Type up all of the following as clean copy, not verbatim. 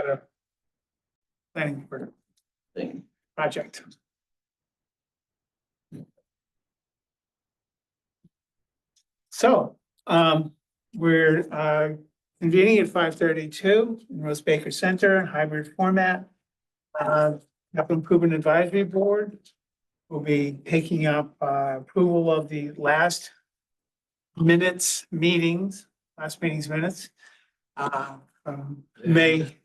got a planning board thing. project. So, we're, convening at 5:32 in Rose Baker Center, hybrid format. Capital Improvement Advisory Board will be taking up, approval of the last meetings minutes, May.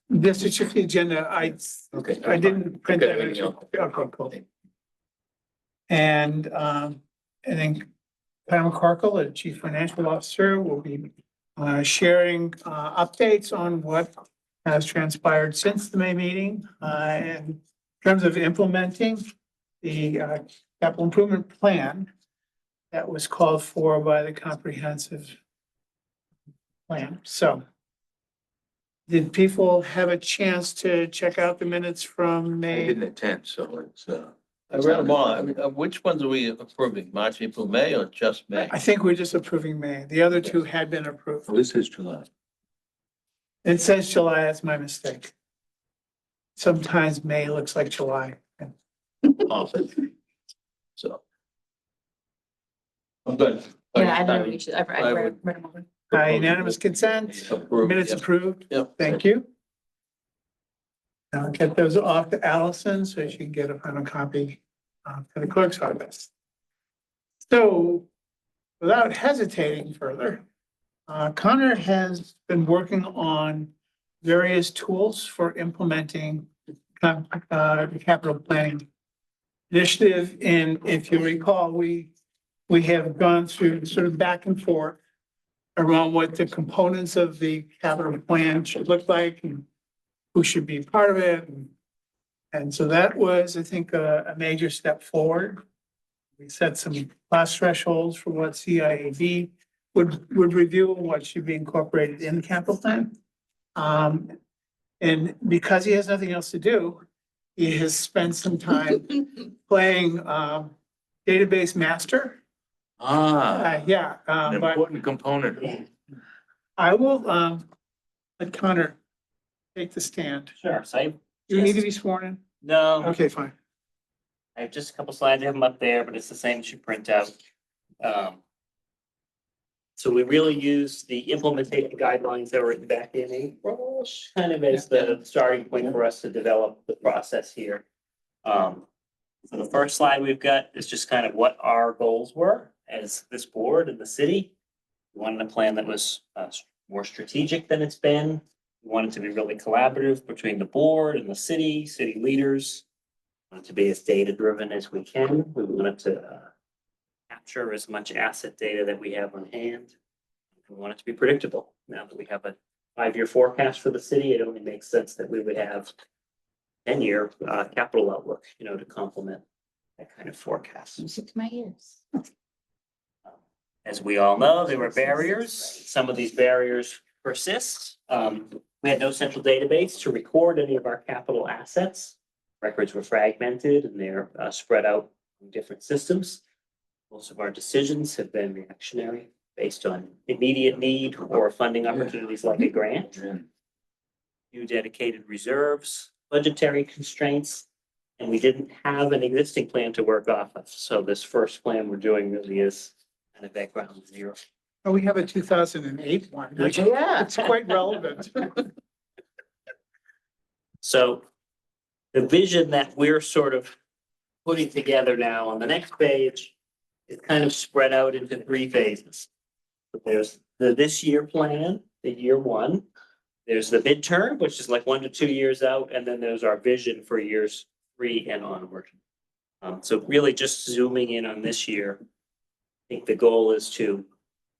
This is just the agenda. Okay. I didn't print Okay, that. maybe I'll- Okay, cool. And then Pat McCorkle, the Chief Financial Officer, will be sharing updates on what has transpired since the May meeting. In terms of implementing the capital improvement plan that was called for by the comprehensive plan. So did people have a chance to check out the minutes from I May? didn't attend, so it's, I read them all. I mean, which ones are we approving? March, April, May, or just May? I think we're just approving May. The other two had been approved. Well, this is July. It says July, that's my mistake. Sometimes May looks like July. Often. So. I'm good. Yeah, I don't know, we should, I've I read would- them over. Unanimous consent, Approved, minutes yep. approved. Yep. Thank you. I'll get those off to Allison so she can get a final copy to the clerk's office. So without hesitating further, Connor has been working on various tools for implementing the capital planning initiative. And if you recall, we have gone through sort of back and forth around what the components of the capital plan should look like and who should be part of it. And so that was, I think, a major step forward. We set some cost thresholds for what CIAB would review and what should be incorporated in the capital plan. And because he has nothing else to do, he has spent some time playing database master. Yeah, An but important component. I will let Connor take the stand. Sure, so I, You need to be sworn in? no, Okay, fine. I have just a couple slides, I have them up there, but it's the same as you print out. So we really use the implementation guidelines that were written back in April, kind of as the starting point for us to develop the process here. So the first slide we've got is just kind of what our goals were as this board and the city. We wanted a plan that was more strategic than it's been. We wanted to be really collaborative between the board and the city leaders. We wanted to be as data-driven as we can. We wanted to capture as much asset data that we have on hand. We want it to be predictable. Now that we have a 5-year forecast for the city, it only makes sense that we would have 10-year capital outlook, to complement that kind of forecast. Music to my ears. As we all know, there were barriers. Some of these barriers persist. We had no central database to record any of our capital assets. Records were fragmented and they're spread out in different systems. Most of our decisions have been reactionary based on immediate need or funding opportunities like a grant. New dedicated reserves, budgetary constraints, and we didn't have an existing plan to work off of. So this first plan we're doing really is kind of background zero. Oh, we have a 2008 one. Yeah. It's quite relevant. So the vision that we're sort of putting together now on the next page is kind of spread out into 3 phases. There's the this year plan, the year 1. There's the midterm, which is like 1 to 2 years out, and then there's our vision for years 3 and onward. So really just zooming in on this year, I think the goal is to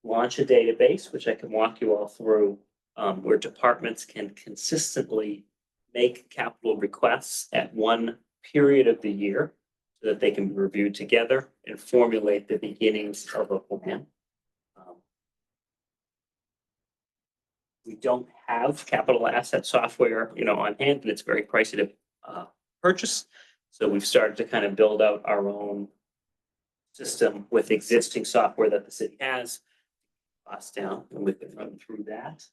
launch a database, which I can walk you all through, where departments can consistently make capital requests at one period of the year so that they can be reviewed together and formulate the beginnings of a plan. We don't have capital asset software, on hand, and it's very pricey to purchase. So we've started to kind of build out our own system with existing software that the city has. Costs down, and we can run through that.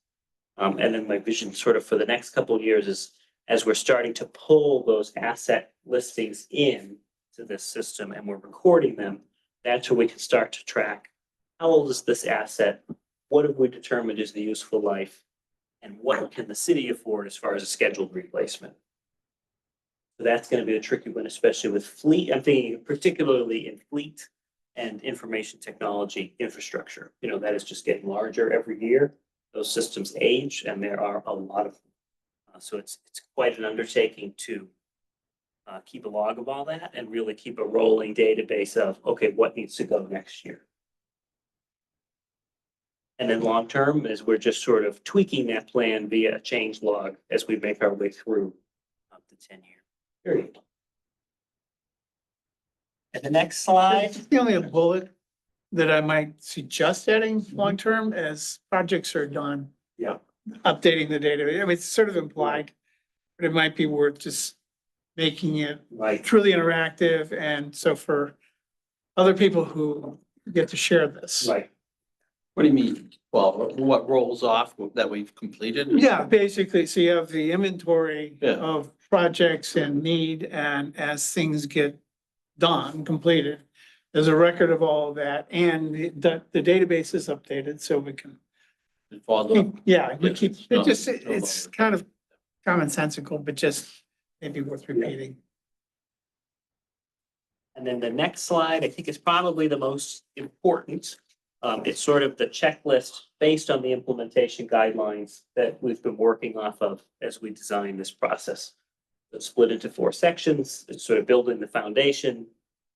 And then my vision sort of for the next couple of years is as we're starting to pull those asset listings in to this system and we're recording them, that's where we can start to track how old is this asset? What have we determined is the useful life? And what can the city afford as far as a scheduled replacement? So that's going to be a tricky one, especially with fleet. I'm thinking particularly in fleet and information technology infrastructure. You know, that is just getting larger every year. Those systems age and there are a lot of them. So it's quite an undertaking to keep a log of all that and really keep a rolling database of, okay, what needs to go next year? And then long term is we're just sort of tweaking that plan via a change log as we make our way through the 10-year period. And the next slide. It's the only bullet that I might suggest adding long-term as projects are done. Yeah. Updating the data. I mean, it's sort of implied, but it might be worth just making it Right. truly interactive. And so for other people who get to share this. Right. What do you mean? Well, what rolls off that we've completed? Yeah, basically, so you have the inventory Yeah. of projects and need, and as things get done, completed, there's a record of all of that, and the database is updated, so we can, It falls off. yeah, we Yeah, keep, no, it just, no it's bother. kind of commonsensical, but just maybe worth repeating. And then the next slide, I think is probably the most important. It's sort of the checklist based on the implementation guidelines that we've been working off of as we design this process. It's split into 4 sections. It's sort of building the foundation.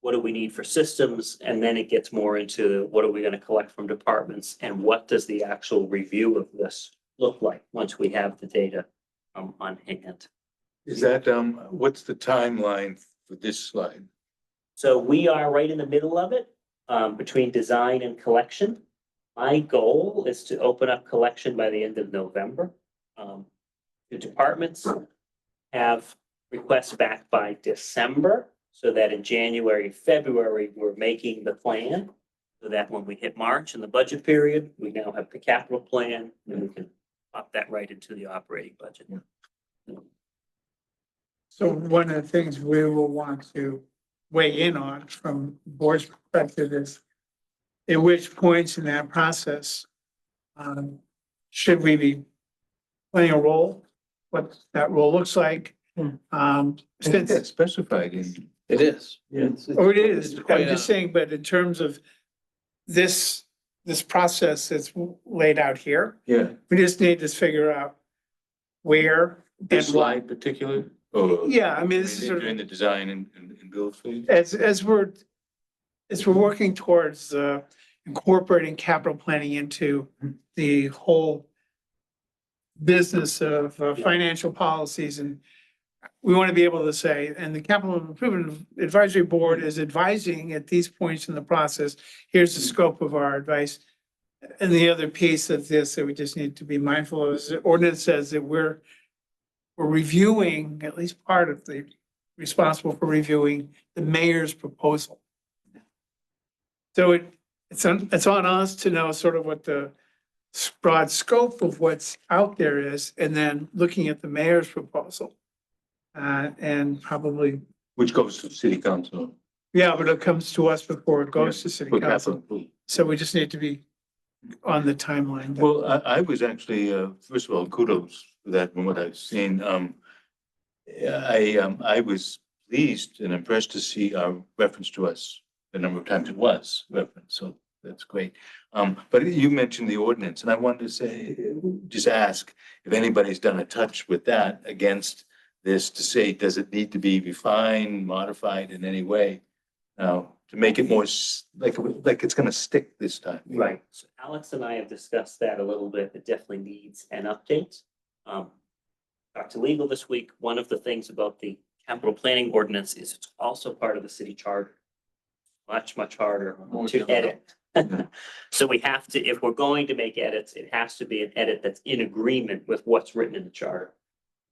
What do we need for systems? And then it gets more into what are we going to collect from departments and what does the actual review of this look like once we have the data on hand. Is that, what's the timeline for this slide? So we are right in the middle of it, between design and collection. My goal is to open up collection by the end of November. The departments have requests back by December, so that in January, February, we're making the plan. So that when we hit March in the budget period, we now have the capital plan, and we can pop that right into the operating budget. So one of the things we will want to weigh in on from board's perspective is at which points in that process should we be playing a role, what that role looks like. Since, It's specified in, It is. Yeah. oh, it is, It's I'm quite just saying, but in terms of this process that's laid out here, yeah, we just need to figure out where. this and slide particular, or? Yeah, I mean, this is sort of. During the design and build phase? As we're working towards incorporating capital planning into the whole business of financial policies, and we want to be able to say, and the Capital Improvement Advisory Board is advising at these points in the process, here's the scope of our advice. And the other piece of this that we just need to be mindful of is the ordinance says that we're reviewing, at least part of the responsible for reviewing the mayor's proposal. So it's on us to know sort of what the broad scope of what's out there is, and then looking at the mayor's proposal. And probably, Which goes to city council. yeah, but it comes to us before it goes to city For council. capital improvement. So we just need to be on the timeline. Well, I was actually, first of all, kudos for that from what I've seen. I was pleased and impressed to see our reference to us, the number of times it was referenced, so that's great. But you mentioned the ordinance, and I wanted to say, just ask if anybody's done a touch with that against this to say, does it need to be refined, modified in any way? Now, to make it more like it's gonna stick this time. Right, so Alex and I have discussed that a little bit. It definitely needs an update. Talked to legal this week. One of the things about the capital planning ordinance is it's also part of the city charter. Much harder More to difficult. edit. So we have to, if we're going to make edits, it has to be an edit that's in agreement with what's written in the charter.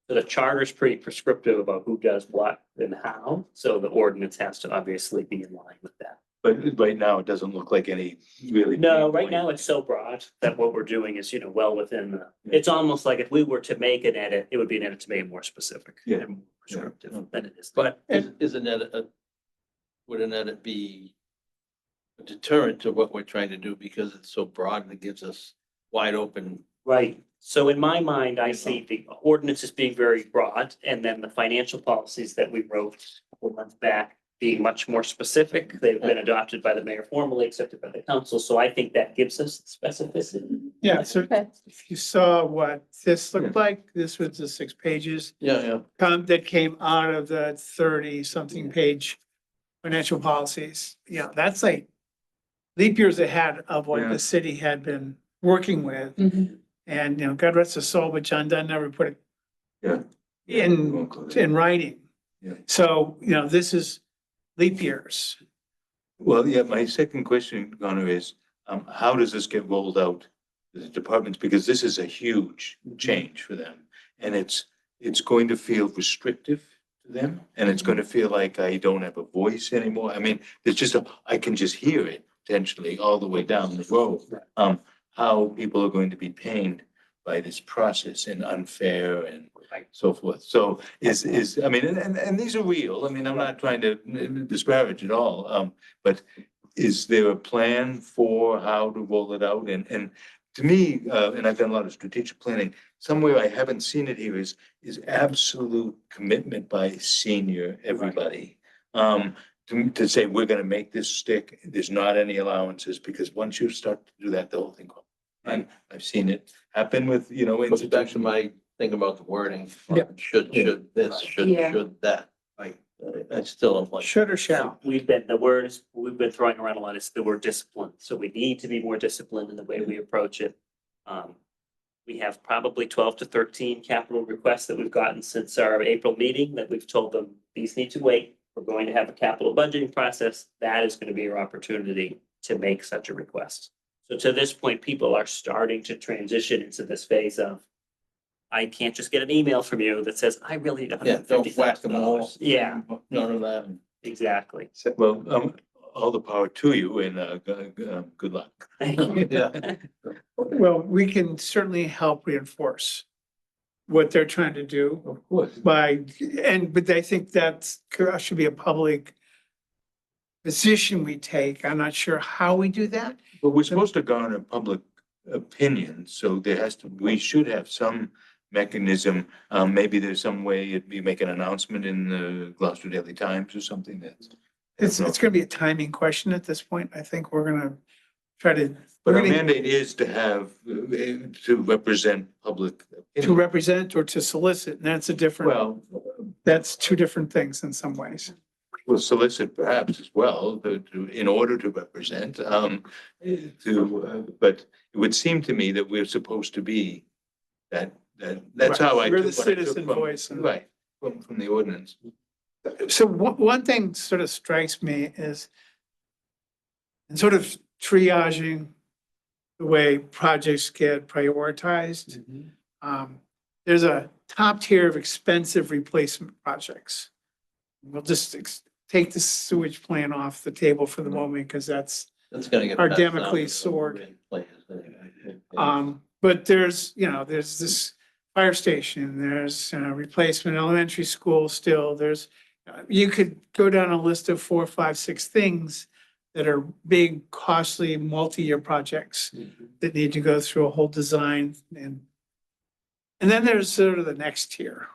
So the charter is pretty prescriptive about who does what and how, so the ordinance has to obviously be in line with that. But right now, it doesn't look like any really. No, right now it's so broad that what we're doing is, well within the, it's almost like if we were to make an edit, it would be an edit to make it more specific. Yeah. And more prescriptive Yeah. than it is. But isn't that wouldn't that be a deterrent to what we're trying to do because it's so broad and it gives us wide open? Right, so in my mind, I see the ordinance as being very broad, and then the financial policies that we wrote a couple months back being much more specific. They've been adopted by the mayor formally, accepted by the council, so I think that gives us specificity. Yeah, so Okay. if you saw what this looked like, this was the 6 pages Yeah. that came out of the 30-something page financial policies. Yeah, that's like leap years ahead of what Yeah. the city had been working with. Mhm. And, God rest his soul, but John Dunn never put it Yeah. in writing. Yeah. So, this is leap years. Well, yeah, my second question, Connor, is, how does this get rolled out to the departments? Because this is a huge change for them. And it's going to feel restrictive to them, and it's going to feel like I don't have a voice anymore. I mean, there's just I can just hear it potentially all the way down the road. How people are going to be pained by this process and unfair and so forth. So I mean, and these are real. I mean, I'm not trying to disparage at all. But is there a plan for how to roll it out? And to me, and I've done a lot of strategic planning, somewhere I haven't seen it here is absolute commitment by senior everybody. To say, we're gonna make this stick, there's not any allowances, because once you start to do that, the whole thing goes. And I've seen it happen with, Goes back to my thing about the wording. Yeah. Should this, Yeah. should that. I still don't like. Should or shall. We've been throwing around a lot is the word discipline, so we need to be more disciplined in the way we approach it. We have probably 12 to 13 capital requests that we've gotten since our April meeting that we've told them, these need to wait. We're going to have a capital budgeting process. That is going to be your opportunity to make such a request. So to this point, people are starting to transition into this phase of, I can't just get an email from you that says, I really don't Yeah, have don't whack them all. $50,000. Yeah, None of that. exactly. Well, all the power to you, and good luck. Thank you. Yeah. Well, we can certainly help reinforce what they're trying to do Of course. but I think that should be a public position we take. I'm not sure how we do that. But we're supposed to garner public opinion, so we should have some mechanism. Maybe there's some way you make an announcement in the Gloucester Daily Times or something that's. It's gonna be a timing question at this point. I think we're gonna try to, But our Really? mandate is to have, to represent public. to opinion. represent or to solicit, and Well, that's two different things in some ways. we'll solicit perhaps as well, in order to represent, but it would seem to me that we're supposed to be that's how I. We're took the what I took citizen from- voice and- Right, from the ordinance. So one thing sort of strikes me is in sort of triaging the way projects get prioritized. There's a top tier of expensive replacement projects. We'll just take the sewage plant off the table for the moment because that's, That's gonna get. Are passed down democratically to the soared. players anyway. but there's this fire station, there's replacement elementary school still, you could go down a list of 4, 5, 6 things that are big, costly, multi-year projects that need to go through a whole design and then there's sort of the next tier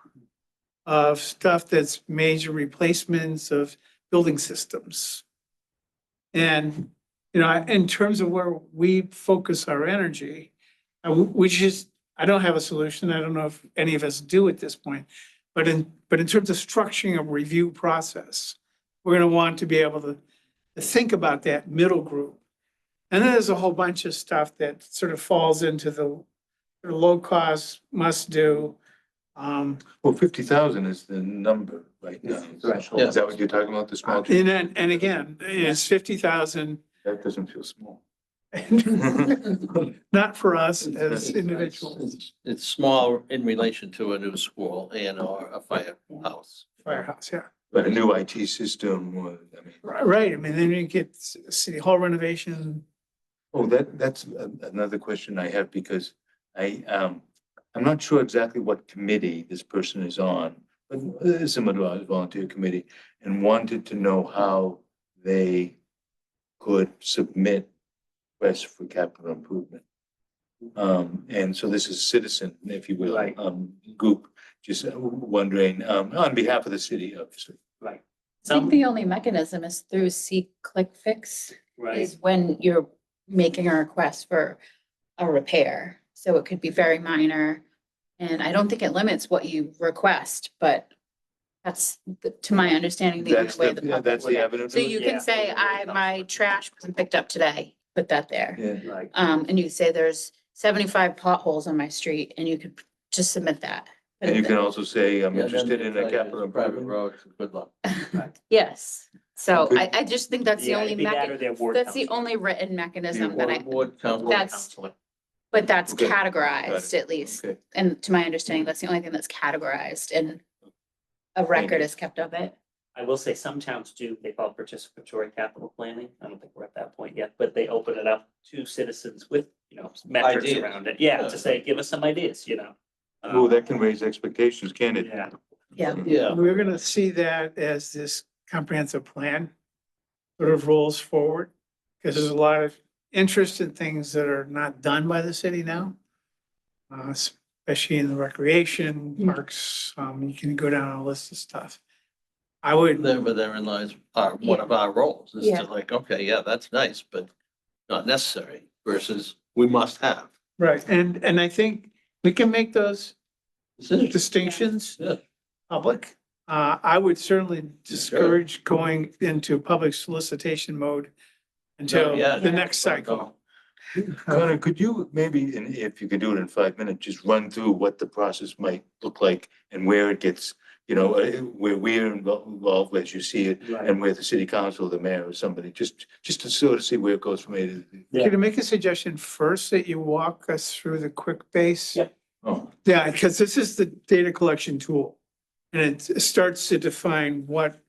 of stuff that's major replacements of building systems. And, in terms of where we focus our energy, I don't have a solution. I don't know if any of us do at this point. But in terms of structuring a review process, we're gonna want to be able to think about that middle group. And then there's a whole bunch of stuff that sort of falls into the low cost, must do. Well, 50,000 is the number right now. Threshold. Is that what you're talking about, the small? And again, it's 50,000, That doesn't feel small. not for us as individuals, It's small in relation to a new school and or a firehouse. firehouse, yeah. But a new IT system, I mean, Right, I mean, then you get city hall renovation. oh, that's another question I have because I'm not sure exactly what committee this person is on, but similar to a volunteer committee, and wanted to know how they could submit requests for capital improvement. And so this is citizen, if you will, Right. group, just wondering, on behalf of the city, obviously. Right. I think Some, the only mechanism is through Click Fix right, is when you're making a request for a repair. So it could be very minor. And I don't think it limits what you request, but that's, to my understanding, the only That's way the, the yeah, public that's would. the evidence. So you Yeah. can say, my trash wasn't picked up today, put that there. Yeah, right, And you say there's 75 potholes on my street and you could just submit that. and you can also say, I'm Yeah, then interested in a it's capital Private improvement. road, good luck. Yes, so Could- I just think that's the Yeah, only it'd be that or their ward that's the council. only written mechanism that I, Ward council. Ward that's- councilor. but that's Okay, got categorized it. at least. Okay, And to my understanding, that's the only thing that's categorized and a record is kept of it. I will say some towns do, they call it participatory capital planning. I don't think we're at that point yet, but they open it up to citizens with, metrics Ideas. around it. Yeah, Yeah. to say, give us some ideas, well, that can raise expectations, can it? Yeah, Yeah. Yeah, We're gonna see that as this comprehensive plan sort of rolls forward. Because there's a lot of interest in things that are not done by the city now. Especially in the recreation parks, you can go down a list of stuff. I would, but therein lies one of our roles, is Yeah. to like, okay, yeah, that's nice, but not necessary versus we must have. right, and I think we can make those Decisions. distinctions Yeah. public. I would certainly discourage going into public solicitation mode until Yeah. the next cycle. Connor, could you maybe, and if you could do it in 5 minutes, just run through what the process might look like and where it gets, where we're involved as you see it, right. and where the city council, the mayor or somebody, just to sort of see where it goes from A to Z. Yeah. Can I make a suggestion first that you walk us through the quick base? Yep. Oh, Yeah, because this is the data collection tool. And it starts to define what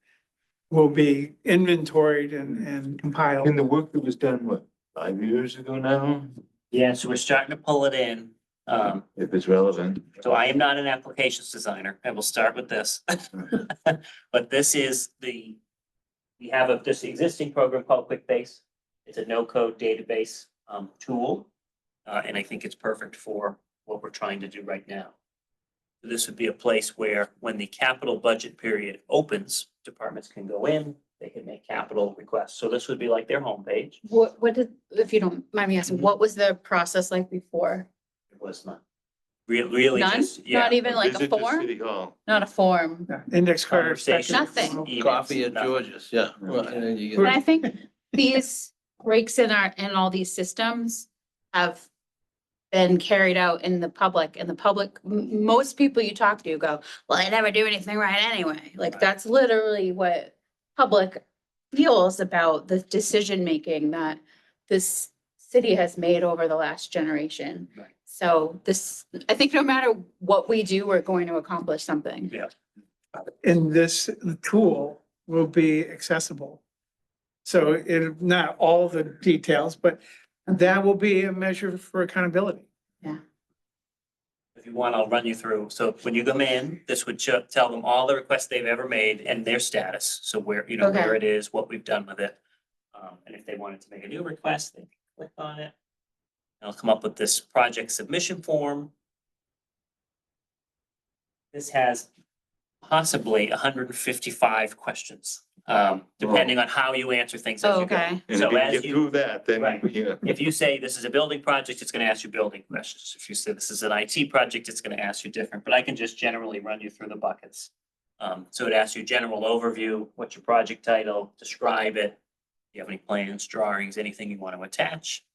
will be inventoried and compiled. and the work that was done, what, 5 years ago now, Yeah, so we're starting to pull it in. if it's relevant? So I am not an applications designer. I will start with this. But this is we have this existing program called QuickBase. It's a no-code database tool. And I think it's perfect for what we're trying to do right now. This would be a place where when the capital budget period opens, departments can go in, they can make capital requests. So this would be like their homepage. What did, if you don't mind me asking, what was the process like before? It was not. Really None? just, yeah. Not even like a Visit the form? City Hall. Not a form. Yeah, Index card. Conversation. inspection. Nothing. Coffee at Emails, George's, yeah. Well, and then you And get- I think these breaks in all these systems have been carried out in the public, and the public, most people you talk to go, well, I never do anything right anyway. Like, that's literally what public feels about the decision-making that this city has made over the last generation. Right. So I think no matter what we do, we're going to accomplish something. Yeah. And this tool will be accessible. So not all the details, but that will be a measure for accountability. If you want, I'll run you through. So when you come in, this would tell them all the requests they've ever made and their status. So where, Okay. where it is, what we've done with it. And if they wanted to make a new request, they can click on it. And I'll come up with this project submission form. This has possibly 155 questions, depending on how you answer things as you go. Okay. And So if you as get you- through that, then, Right. yeah. If you say this is a building project, it's gonna ask you building questions. If you say this is an IT project, it's gonna ask you different, but I can just generally run you through the buckets. So it asks you general overview, what's your project title, describe it. Do you have any plans, drawings, anything you want to attach?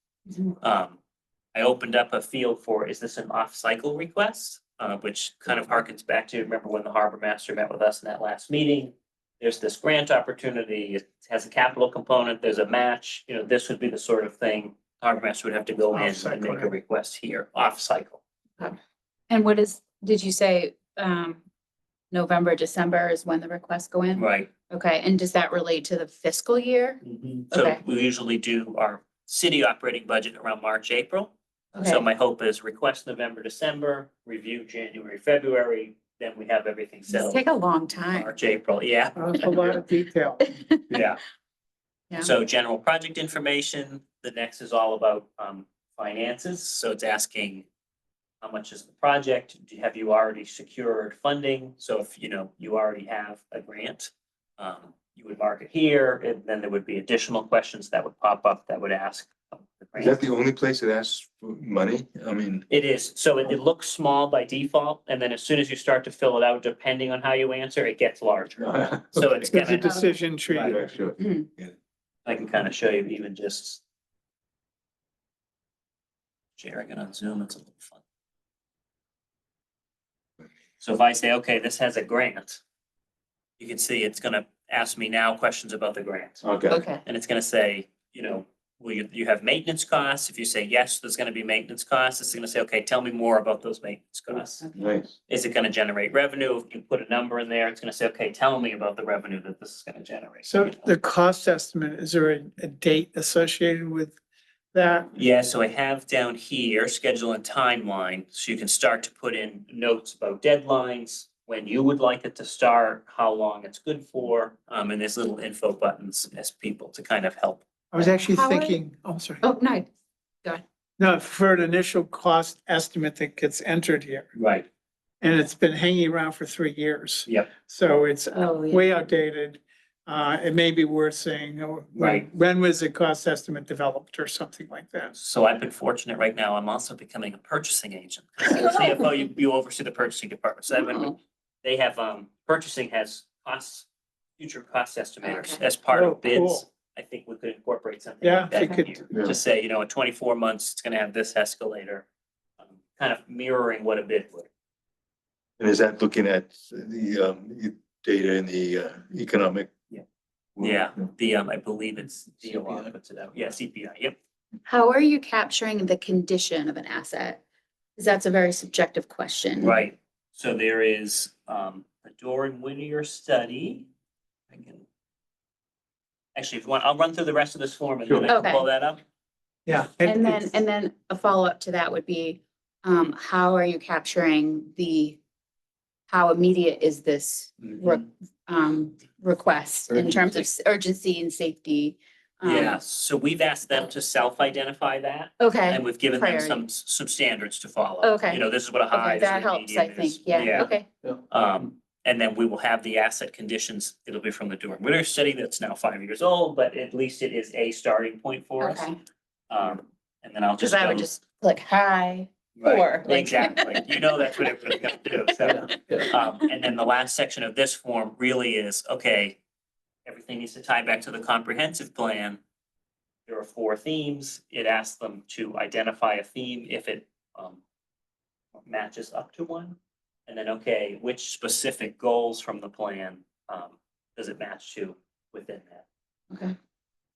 I opened up a field for, is this an off-cycle request? Which kind of harkens back to, remember when the harbor master met with us in that last meeting? There's this grant opportunity, it has a capital component, there's a match, this would be the sort of thing harbor master would have to go in and Off-cycle, make a yeah. request here, off-cycle. And what is, did you say, November, December is when the requests go in? Right. Okay, and does that relate to the fiscal year? So Okay. we usually do our city operating budget around March, April. So Okay, my hope is request November, December, review January, February, then we have everything this settled. take a long time. March, April, yeah, A lot of detail. yeah. Yeah. So general project information, the next is all about finances, so it's asking how much is the project, have you already secured funding? So if you already have a grant, you would mark it here, and then there would be additional questions that would pop up that would ask. The Is that grant. the only place it asks for money? I mean. It is, so it looks small by default, and then as soon as you start to fill it out, depending on how you answer, it gets larger. So it's There's a gonna, decision tree. Yeah, sure. I can kind of show you even just sharing it on Zoom, it's a little fun. So if I say, okay, this has a grant, you can see it's gonna ask me now questions about the grant. Okay. Okay, And it's gonna say, will you have maintenance costs? If you say, yes, there's gonna be maintenance costs, it's gonna say, okay, tell me more about those maintenance costs. Nice. Is it gonna generate revenue? If you put a number in there, it's gonna say, okay, tell me about the revenue that this is gonna generate. So the cost estimate, is there a date associated with that? Yeah, so I have down here, schedule and timeline, so you can start to put in notes about deadlines, when you would like it to start, how long it's good for, and there's little info buttons as people to kind of help. I was actually Howard? thinking, oh, sorry. oh, no, No, for an initial cost estimate that gets entered here, Right. and it's been hanging around for 3 years. Yep. So it's Oh, yeah. way outdated. It may be worth saying, Right. when was the cost estimate developed or something like that? So I've been fortunate right now, I'm also becoming a purchasing agent. CFO, you oversee the purchasing department, so I've been, Oh. they have, purchasing has costs, future cost estimators Okay. as part Oh, of bids. cool. I think we could incorporate something Yeah, like that if you in could- here. Yeah. Just say, in 24 months, it's gonna have this escalator. Kind of mirroring what a bid would. And is that looking at the data in the economic? Yeah, I believe it's DOR puts it out. Yeah, CPI, yep. How are you capturing the condition of an asset? Because that's a very subjective question. Right, so there is the Doran Whittier study. I can. Actually, if you want, I'll run through the rest of this form and then I Sure. can pull that up. Yeah. And then a follow-up to that would be, how are you capturing how immediate is this request in terms of urgency and safety? Yeah, so we've asked them to self-identify that Okay, and we've given them Priority. some standards to follow. Okay. This is what a high okay, is. that or helps, I medium is. think, yeah, okay, And then we will have the asset conditions. It'll be from the Doran Whittier study that's now 5 years old, but at least it is a starting point for us. okay. And then I'll Because just I go. would just click hi. Right, or, like- exactly. That's what everybody's gonna do. So, and then the last section of this form really is, okay, everything needs to tie back to the comprehensive plan. There are 4 themes. It asks them to identify a theme if it matches up to one. And then, okay, which specific goals from the plan does it match to within that? Okay.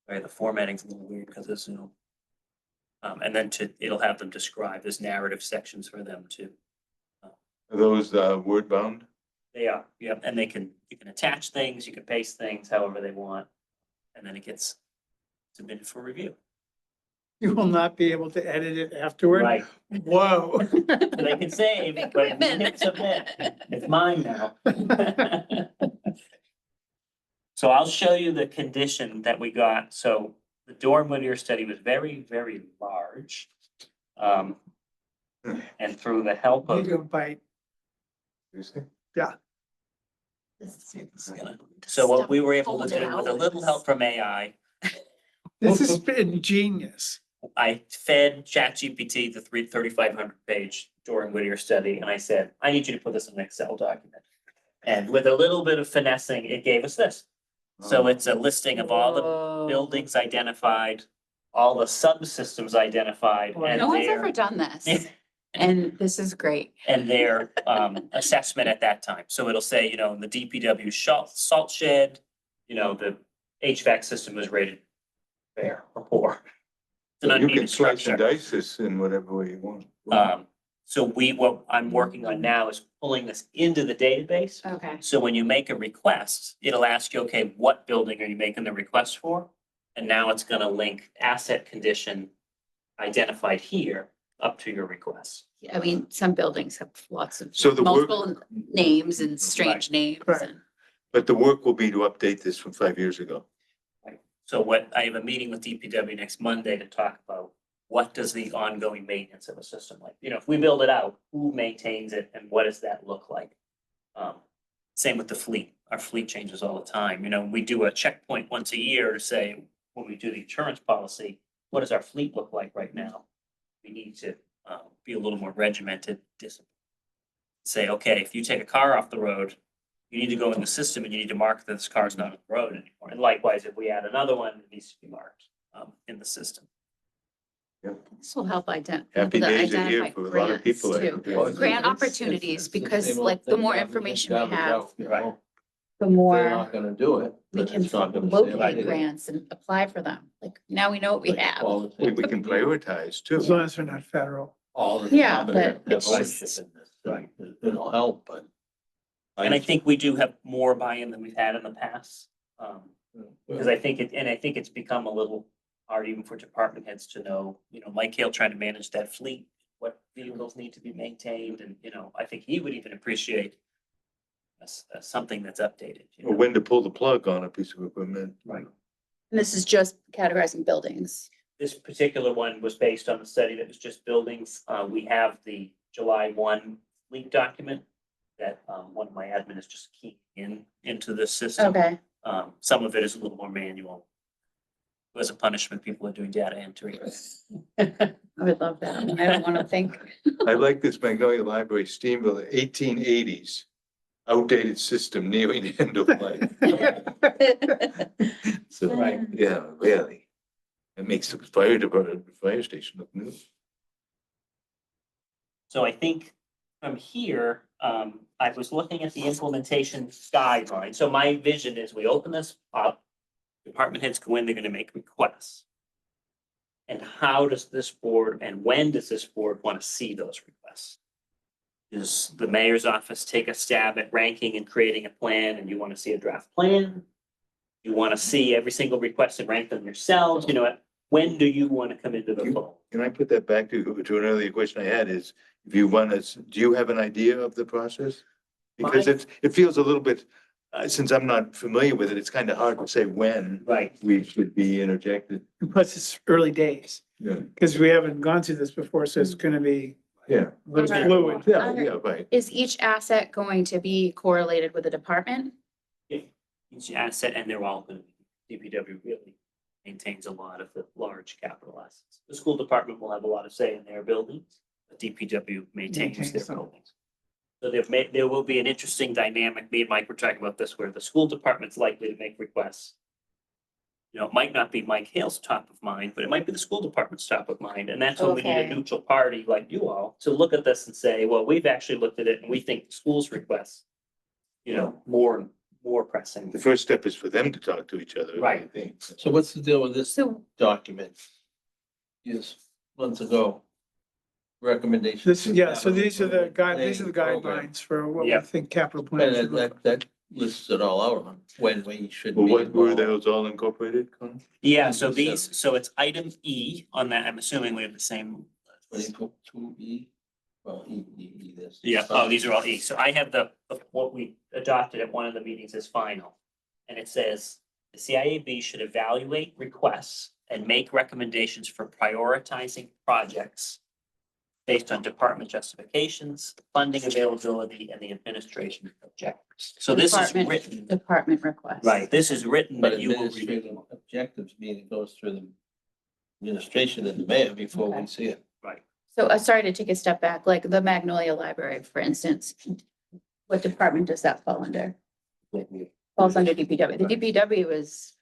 Right, the formatting's a little weird because it's, and then it'll have them describe, there's narrative sections for them too. Are those word bound? They are, yep, and you can attach things, you can paste things however they want. And then it gets submitted for review. You will not be able to edit it afterward. Right, Whoa. so they can save, Big but if you commitment. hit submit, it's mine now. So I'll show you the condition that we got. So the Doran Whittier study was very, very large. And through the help of. Gigabyte. Seriously? So what we were able to do with a little help from AI, This has been genius. I fed ChatGPT the 3,500 page Doran Whittier study, and I said, I need you to put this in an Excel document. And with a little bit of finessing, it gave us this. So it's a listing of all the Whoa. buildings identified, all the subsystems identified, and No one's their, ever done this, and this is great. and their assessment at that time. So it'll say, in the DPW salt shed, the HVAC system is rated fair or poor. It's an You can unneeded slice and structure. dice this in whatever way you want. So what I'm working on now is pulling this into the database. Okay, So when you make a request, it'll ask you, okay, what building are you making the request for? And now it's gonna link asset condition identified here up to your request. I mean, some buildings have lots of So the work, multiple names and strange names Right. and. but the work will be to update this from 5 years ago. So I have a meeting with DPW next Monday to talk about what does the ongoing maintenance of a system like, if we build it out, who maintains it and what does that look like? Same with the fleet. Our fleet changes all the time. We do a checkpoint once a year to say, when we do the insurance policy, what does our fleet look like right now? We need to be a little more regimented, disciplined. Say, okay, if you take a car off the road, you need to go in the system and you need to mark that this car is not on the road anymore. And likewise, if we add another one, it needs to be marked in the system. This will help Happy identify days are here identify for a lot of grants people. I too. think. Well, Grant it's- opportunities, it's the because same old like the thing, more garbage in, information we garbage have, out, you Right. know? the They're more not gonna do it. we but can it's not gonna stay locate like grants and apply for them. Like now we know what we like have. all the We things can do. prioritize too. As long as they're not federal. All the Yeah, departments but have it's ownership just- in this, right? It'll help, but. And I think we do have more buy-in than we've had in the past. Because I think it's become a little hard even for department heads to know, Mike Hale trying to manage that fleet, what vehicles need to be maintained, and, I think he would even appreciate something that's updated. Or when to pull the plug on a piece of equipment. Right. And this is just categorizing buildings. This particular one was based on the study that was just buildings. We have the July 1 fleet document that one of my admin is just keying into this system. Okay, Some of it is a little more manual. As a punishment, people are doing data entry. I would love that. I don't want to think. I like this Magnolia Library Steamville, 1880s. Outdated system nearing end of life. So, Right. yeah, really. It makes the fire department, fire station look new. So I think from here, I was looking at the implementation guideline. So my vision is we open this up, department heads go in, they're gonna make requests. And how does this board and when does this board want to see those requests? Does the mayor's office take a stab at ranking and creating a plan and you want to see a draft plan? You want to see every single request and rank them yourselves? When do you want to come into the fold? Can I put that back to an earlier question I had is, if you want us, do you have an idea of the process? Because it feels a little bit, since I'm not familiar with it, it's kind of hard to say when Right. we should be interjected. And plus it's early days, Yeah, because we haven't gone through this before, so it's gonna be yeah, a little Right. fluid. yeah, right. Is each asset going to be correlated with a department? Each asset, and they're all going to be, DPW really maintains a lot of the large capital assets. The school department will have a lot of say in their buildings, but DPW maintains their Maintains them. buildings. So there will be an interesting dynamic, me and Mike were talking about this, where the school department's likely to make requests. It might not be Mike Hale's top of mind, but it might be the school department's top of mind, and that's when we need a Okay. neutral party like you all to look at this and say, well, we've actually looked at it and we think the school's requests, more pressing. The first step is for them to talk to each other. I Right. think. So what's the deal with this So document? Yes, months ago. Recommendations. This, yeah, so these are the Planning program. guidelines for what we Yeah. think capital plan And should look. that lists it all out on when we should be. Well, what were involved. those all incorporated? Con? Yeah, so it's item E on that. I'm assuming we have the same. 22E, well, E this. Yeah, oh, these are all E. So I have what we adopted at one of the meetings as final. And it says, the CIAB should evaluate requests and make recommendations for prioritizing projects based on department justifications, funding availability, and the administration objectives. So this is written, department request. right, this is written But that you will administrative review. objectives, meaning it goes through the administration and the mayor before we Okay. see it. Right. So sorry to take a step back, like the Magnolia Library, for instance. What department does that fall under? Falls under DPW. The DPW is,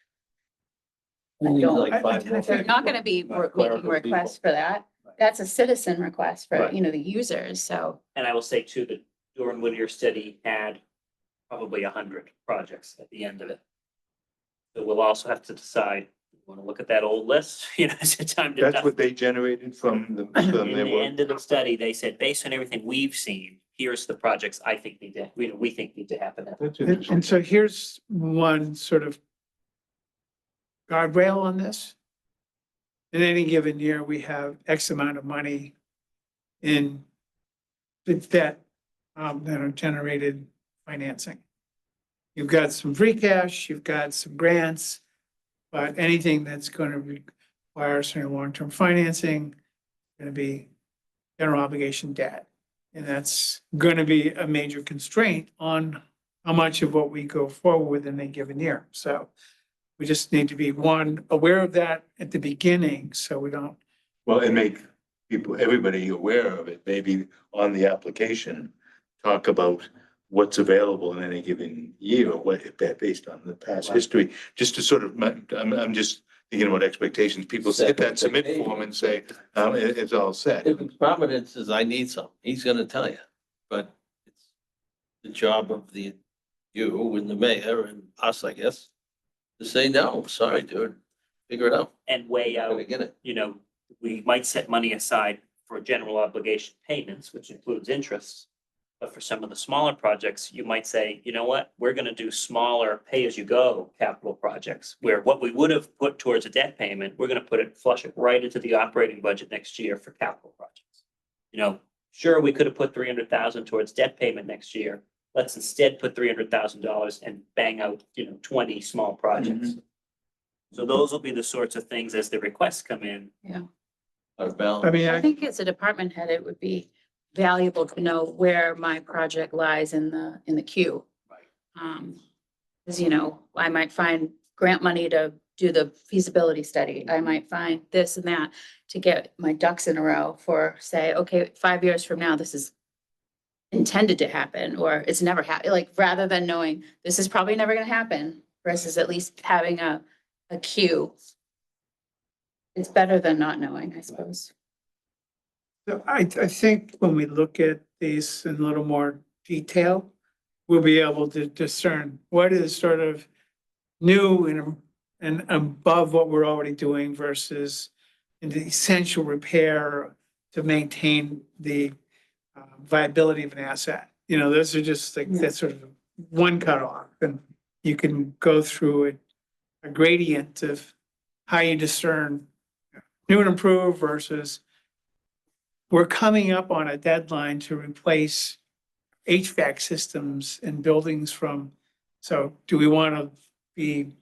We need don't- like five more they're not people, gonna be making clerical requests people. for that. That's a citizen request for, Right. the users, so. And I will say too, that Durham Whittier study had probably 100 projects at the end of it. So we'll also have to decide Want to look at that old list? You know, it's time to. That's what they generated from the, from In their the work. end of the study, they said, based on everything we've seen, here's the projects I think need to, we think need to happen. That's And interesting. so here's one sort of guardrail on this. In any given year, we have X amount of money in the debt that are generated financing. You've got some free cash, you've got some grants, but anything that's going to require some long-term financing, going to be general obligation debt. And that's going to be a major constraint on how much of what we go forward with in a given year. So we just need to be, one, aware of that at the beginning, so we don't. Well, and make people, everybody aware of it, maybe on the application, talk about what's available in any given year, or what, based on the past history, just to sort of, I'm just thinking about expectations. People hit that submit form and say, it's all set. If Providence says, I need some, he's gonna tell you, but it's the job of you and the mayor and us, I guess, to say, no, sorry, dude, figure it out. And weigh I'm out, gonna get it. you know, we might set money aside for general obligation payments, which includes interest. But for some of the smaller projects, you might say, you know what, we're gonna do smaller pay-as-you-go capital projects, where what we would have put towards a debt payment, we're gonna flush it right into the operating budget next year for capital projects. You know, sure, we could have put 300,000 towards debt payment next year. Let's instead put $300,000 and bang out, 20 small projects. So those will be the sorts of things as the requests come in. Our balance. I mean, I think as a department head, it would be valuable to know where my project lies in the queue. Right. Cause I might find grant money to do the feasibility study. I might find this and that to get my ducks in a row for, say, okay, 5 years from now, this is intended to happen, or it's never happened, like, rather than knowing this is probably never gonna happen versus at least having a queue. It's better than not knowing, I suppose. so I think when we look at these in a little more detail, we'll be able to discern what is sort of new and above what we're already doing versus in the essential repair to maintain the viability of an asset. Those are just like, that's sort of one cutoff, and you can go through a gradient of how you discern new and improved versus we're coming up on a deadline to replace HVAC systems in buildings so do we want to be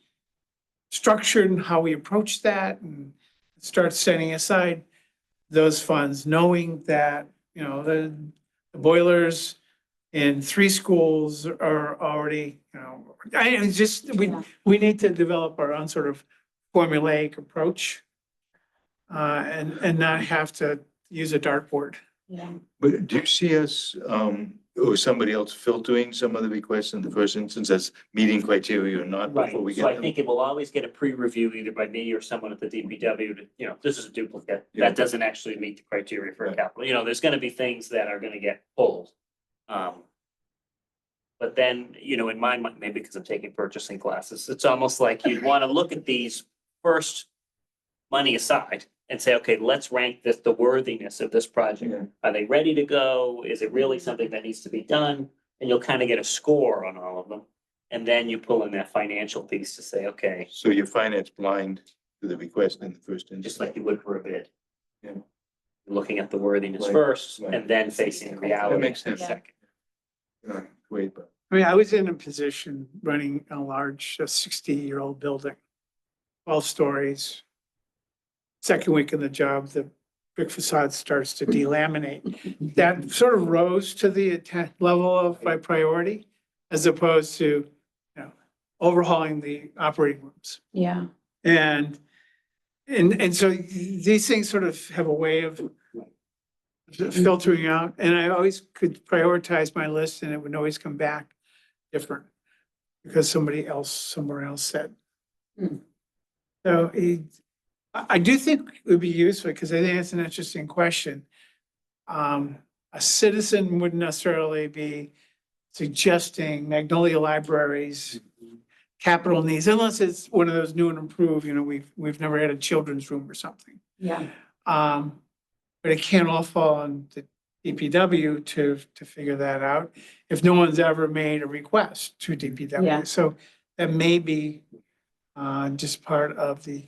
structured in how we approach that and start setting aside those funds, knowing that, the boilers in 3 schools are already, we need to develop our own sort of formulaic approach and not have to use a dartboard. Yeah. But do you see us, or somebody else filtering some of the requests in the first instance as meeting criteria or not Right, before we so get I them? think it will always get a pre-review either by me or someone at the DPW to, this is a duplicate. Yeah. That doesn't actually meet the criteria for a Right. capital, there's gonna be things that are gonna get pulled. But then, in my mind, maybe because I'm taking purchasing classes, it's almost like you'd wanna look at these first money aside and say, okay, let's rank the worthiness of this project. Yeah. Are they ready to go? Is it really something that needs to be done? And you'll kind of get a score on all of them. And then you pull in that financial piece to say, okay, So you're finance blind to the request in the first instance? just like you would for a bid. Yeah. Looking at the worthiness Right, first right. and then facing the reality. That makes sense. second. Great, but I was in a position running a large 60-year-old building, 12 stories. Second week in the job, the brick facade starts to delaminate. That sort of rose to the level of my priority as opposed to, overhauling the operating rooms. Yeah. And so these things sort of have a way of filtering out, and I always could prioritize my list and it would always come back different because somebody else somewhere else said. Hmm. So I do think it would be useful because I think it's an interesting question. A citizen wouldn't necessarily be suggesting Magnolia Libraries capital needs, unless it's one of those new and improved, we've never had a children's room or something. Yeah. But it can't all fall on the DPW to figure that out, if no one's ever made a request to Yeah. DPW. So that may be just part of the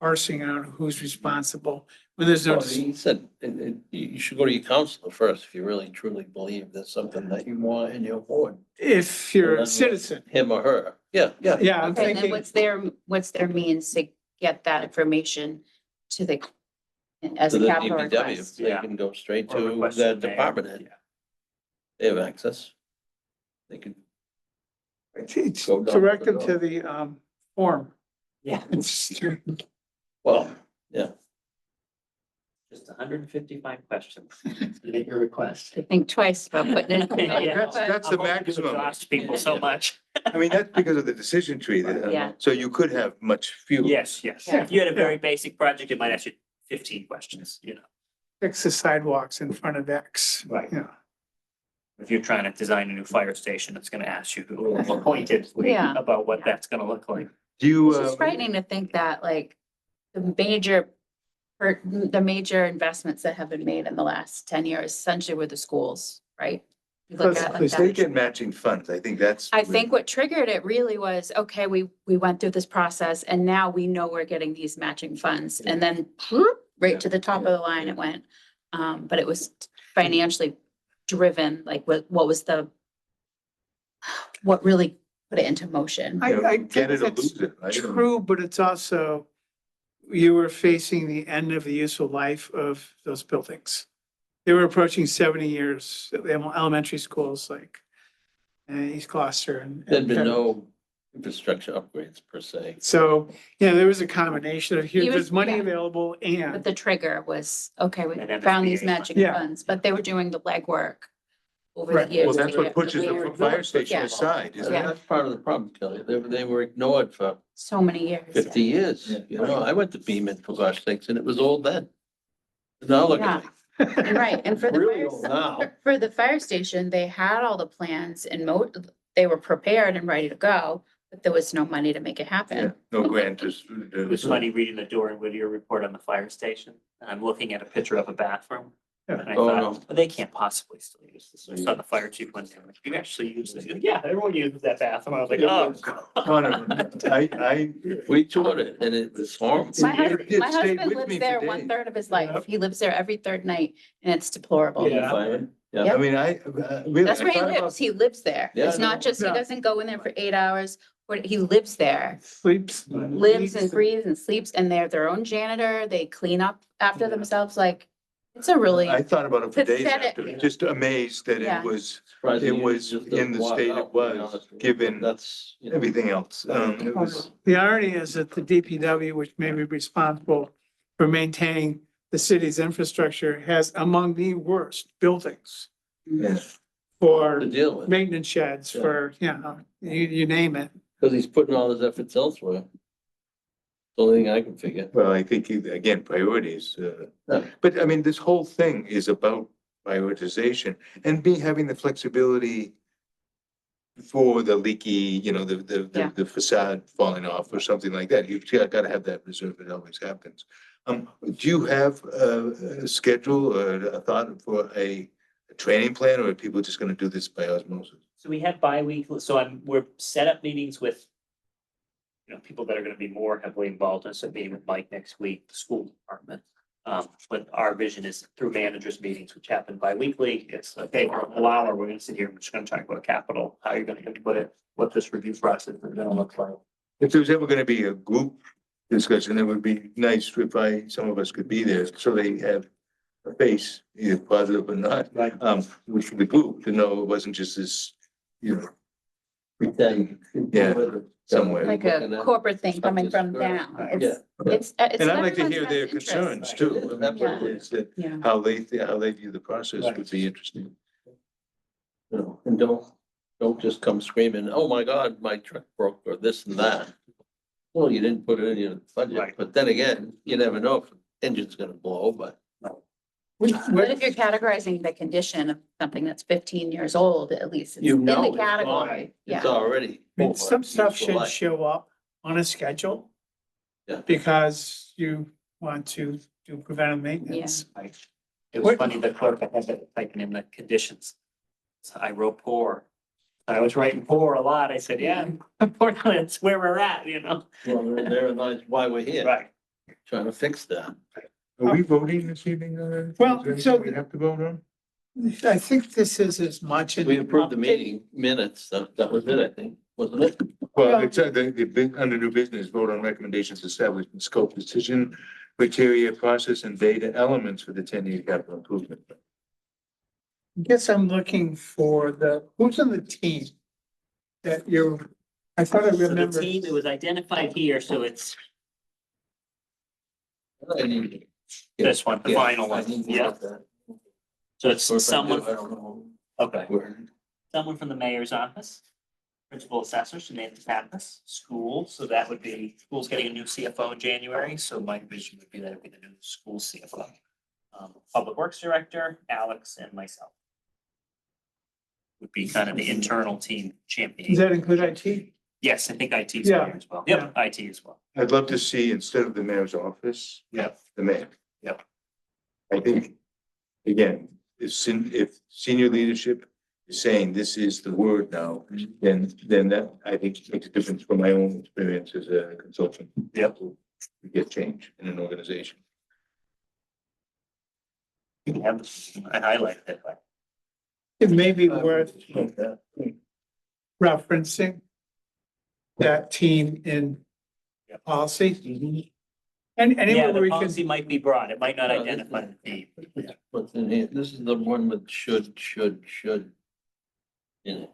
parsing out who's responsible when there's no. Well, he said, you should go to your counselor first if you really truly believe there's something that you want in your board, If you're a citizen, him or her. Yeah, yeah. yeah, I'm Okay, and then thinking, what's their means to get that information to the, as To a the capital DPW, request? they Yeah. can go straight Or to request the the mayor. department head. Yeah. They have access. They can, it's Go down direct the them to the form. Yeah, It's, well, yeah. just 155 questions to make your request. I think twice about putting it. Yeah. That's the I'm hoping to maximum. exhaust people so much. I mean, that's because of the decision tree. Yeah. So you could have much fewer. Yes, yes. Yeah. If you had a very basic project, it might ask you 15 questions, fix the sidewalks in front of X. Right. Yeah. If you're trying to design a new fire station, it's gonna ask you pointedly Yeah. about what Yeah. that's gonna look like. Do you? It's just frightening to think that like the major investments that have been made in the last 10 years essentially were the schools, right? You look at it like Because they that. get matching funds. I think that's. I think what triggered it really was, okay, we went through this process and now we know we're getting these matching funds. And then whoop, right to the top of the line it went. But it was financially driven, like what was what really put it into motion? I Get think it or that's lose it. I don't know. true, but it's also, you were facing the end of the useful life of those buildings. They were approaching 70 years, the elementary schools like East Gloucester and. There'd been no infrastructure upgrades per se. So, there was a combination of here, He was- there's money yeah. available But and, the trigger was, okay, we And found these MSBA. matching Yeah. funds, but they were doing the legwork over Right. the years. Well, that's to what get- pushes the fire station Yeah. aside, isn't Yeah. it? That's part of the problem, Kelly. They were ignored for So many years. 50 years. Yeah. You know, I went to Beaman for gosh sakes, and it was old then. Now look at me. And right, and for the Really fire, old now. for the fire station, they had all the plans and they were prepared and ready to go, but there was no money to make it Yeah, happen. no grant is. It was funny reading the Dorian Whittier report on the fire station. And I'm looking at a picture of a bathroom. Yeah. And I Oh, thought, no. well, they can't possibly still use this. I saw the fire chief one day, like, you actually use this? He goes, yeah, everyone uses that bathroom. I was like, oh. God. I. We toured it and it was horrible. My It- husband, it my stayed husband with me lives for there days. 1/3 of his Yeah. life. He lives there every third night and it's deplorable. Yeah. Fireman, Yep. Yeah. I mean, really. That's I where he thought about- lives. He lives there. Yeah, It's I know. not just, he Yeah. doesn't go in there for 8 hours, but he lives there. sleeps. Lives and breathes and sleeps and they're their own janitor. They clean up after Yeah. themselves. Like, it's a really, I thought about it for days pathetic. after, just amazed that Yeah. it was Surprised It he was just in the walked state it out, to be was, honest with you. given That's, you know, everything else. It was, The irony is that the DPW, which may be responsible for maintaining the city's infrastructure, has among the worst buildings yeah. for to deal with, maintenance sheds, Yeah. for, you name it. because he's putting all his efforts elsewhere. The only thing I can figure. Well, I think, again, priorities, Yeah. but I mean, this whole thing is about prioritization and having the flexibility for the leaky, Yeah. the facade falling off or something like that. You've got to have that reserve. It always happens. Do you have a schedule or a thought for a training plan, or are people just going to do this by osmosis? So we have bi-weekly, so we're set up meetings with, people that are gonna be more heavily involved in, so meeting with Mike next week, the school department. But our vision is through managers meetings, which happen bi-weekly. It's like, hey, for a whole hour, we're gonna sit here, we're just gonna talk about capital, how you're gonna input it, what this review process is gonna look like. If there was ever going to be a group discussion, it would be nice if some of us could be there, so they have a face, either positive or not, Right. with the group, to know it wasn't just this, Yeah, somewhere. like a corporate thing coming from down. It's, it's. And I'd like to everyone's hear their best interest. concerns too. Absolutely. Is that Yeah. how they view the process would be interesting. You know, and don't just come screaming, oh my God, my truck broke or this and that. Well, you didn't put it in your budget, Right. but then again, you never know if the engine's gonna blow, but But if you're categorizing the condition of something that's 15 years old, at least it's You in know the it's gone. category. It's Yeah. already. I mean, over, some stuff useful should life. show up on a schedule. Yeah. Because you want to do preventive maintenance. Right. It was What- funny, the clerk had it typing in the conditions. So I wrote poor. I was writing poor a lot. I said, yeah, unfortunately, it's where we're at, you know? Well, there lies why we're here, Right. trying to fix that. Are we voting this evening on it? Well, Is there so- anything we have to vote on? I think this is as much. an We approved the update- meeting minutes, that was it, I think, wasn't it? Well, it's, under new business, vote on recommendations established in scope, decision, criteria, process, and data elements for the 10-year capital improvement. I guess I'm looking for who's on the team that I thought I So the remembered. team, it was identified here, so it's I need- this one, the yeah, final I one. need to Yeah, look at that. so it's Or if I do, someone, I don't know okay, where. someone from the mayor's office. Principal assessor, Samantha Pappas, school, so that would be, school's getting a new CFO in January, so my vision would be that it'd be the new school CFO. Public Works Director, Alex, and myself. Would be kind of the internal team Does champion. that include IT? Yes, I think IT is Yeah, there as well. yeah. Yep, IT as well. I'd love to see, instead of the mayor's office, Yep. the mayor. Yep. I think, again, if senior leadership is saying this is the word now, then that, I think, makes a difference from my own experience as a consultant. Yep. To get change in an organization. You can have, I highlighted it, but. It may be worth Like that. referencing that team in Yep. policy. And Yeah, anywhere the we policy can, might be broad. It might not No, this identify is- the team. What's in here, this is the one with should. In it.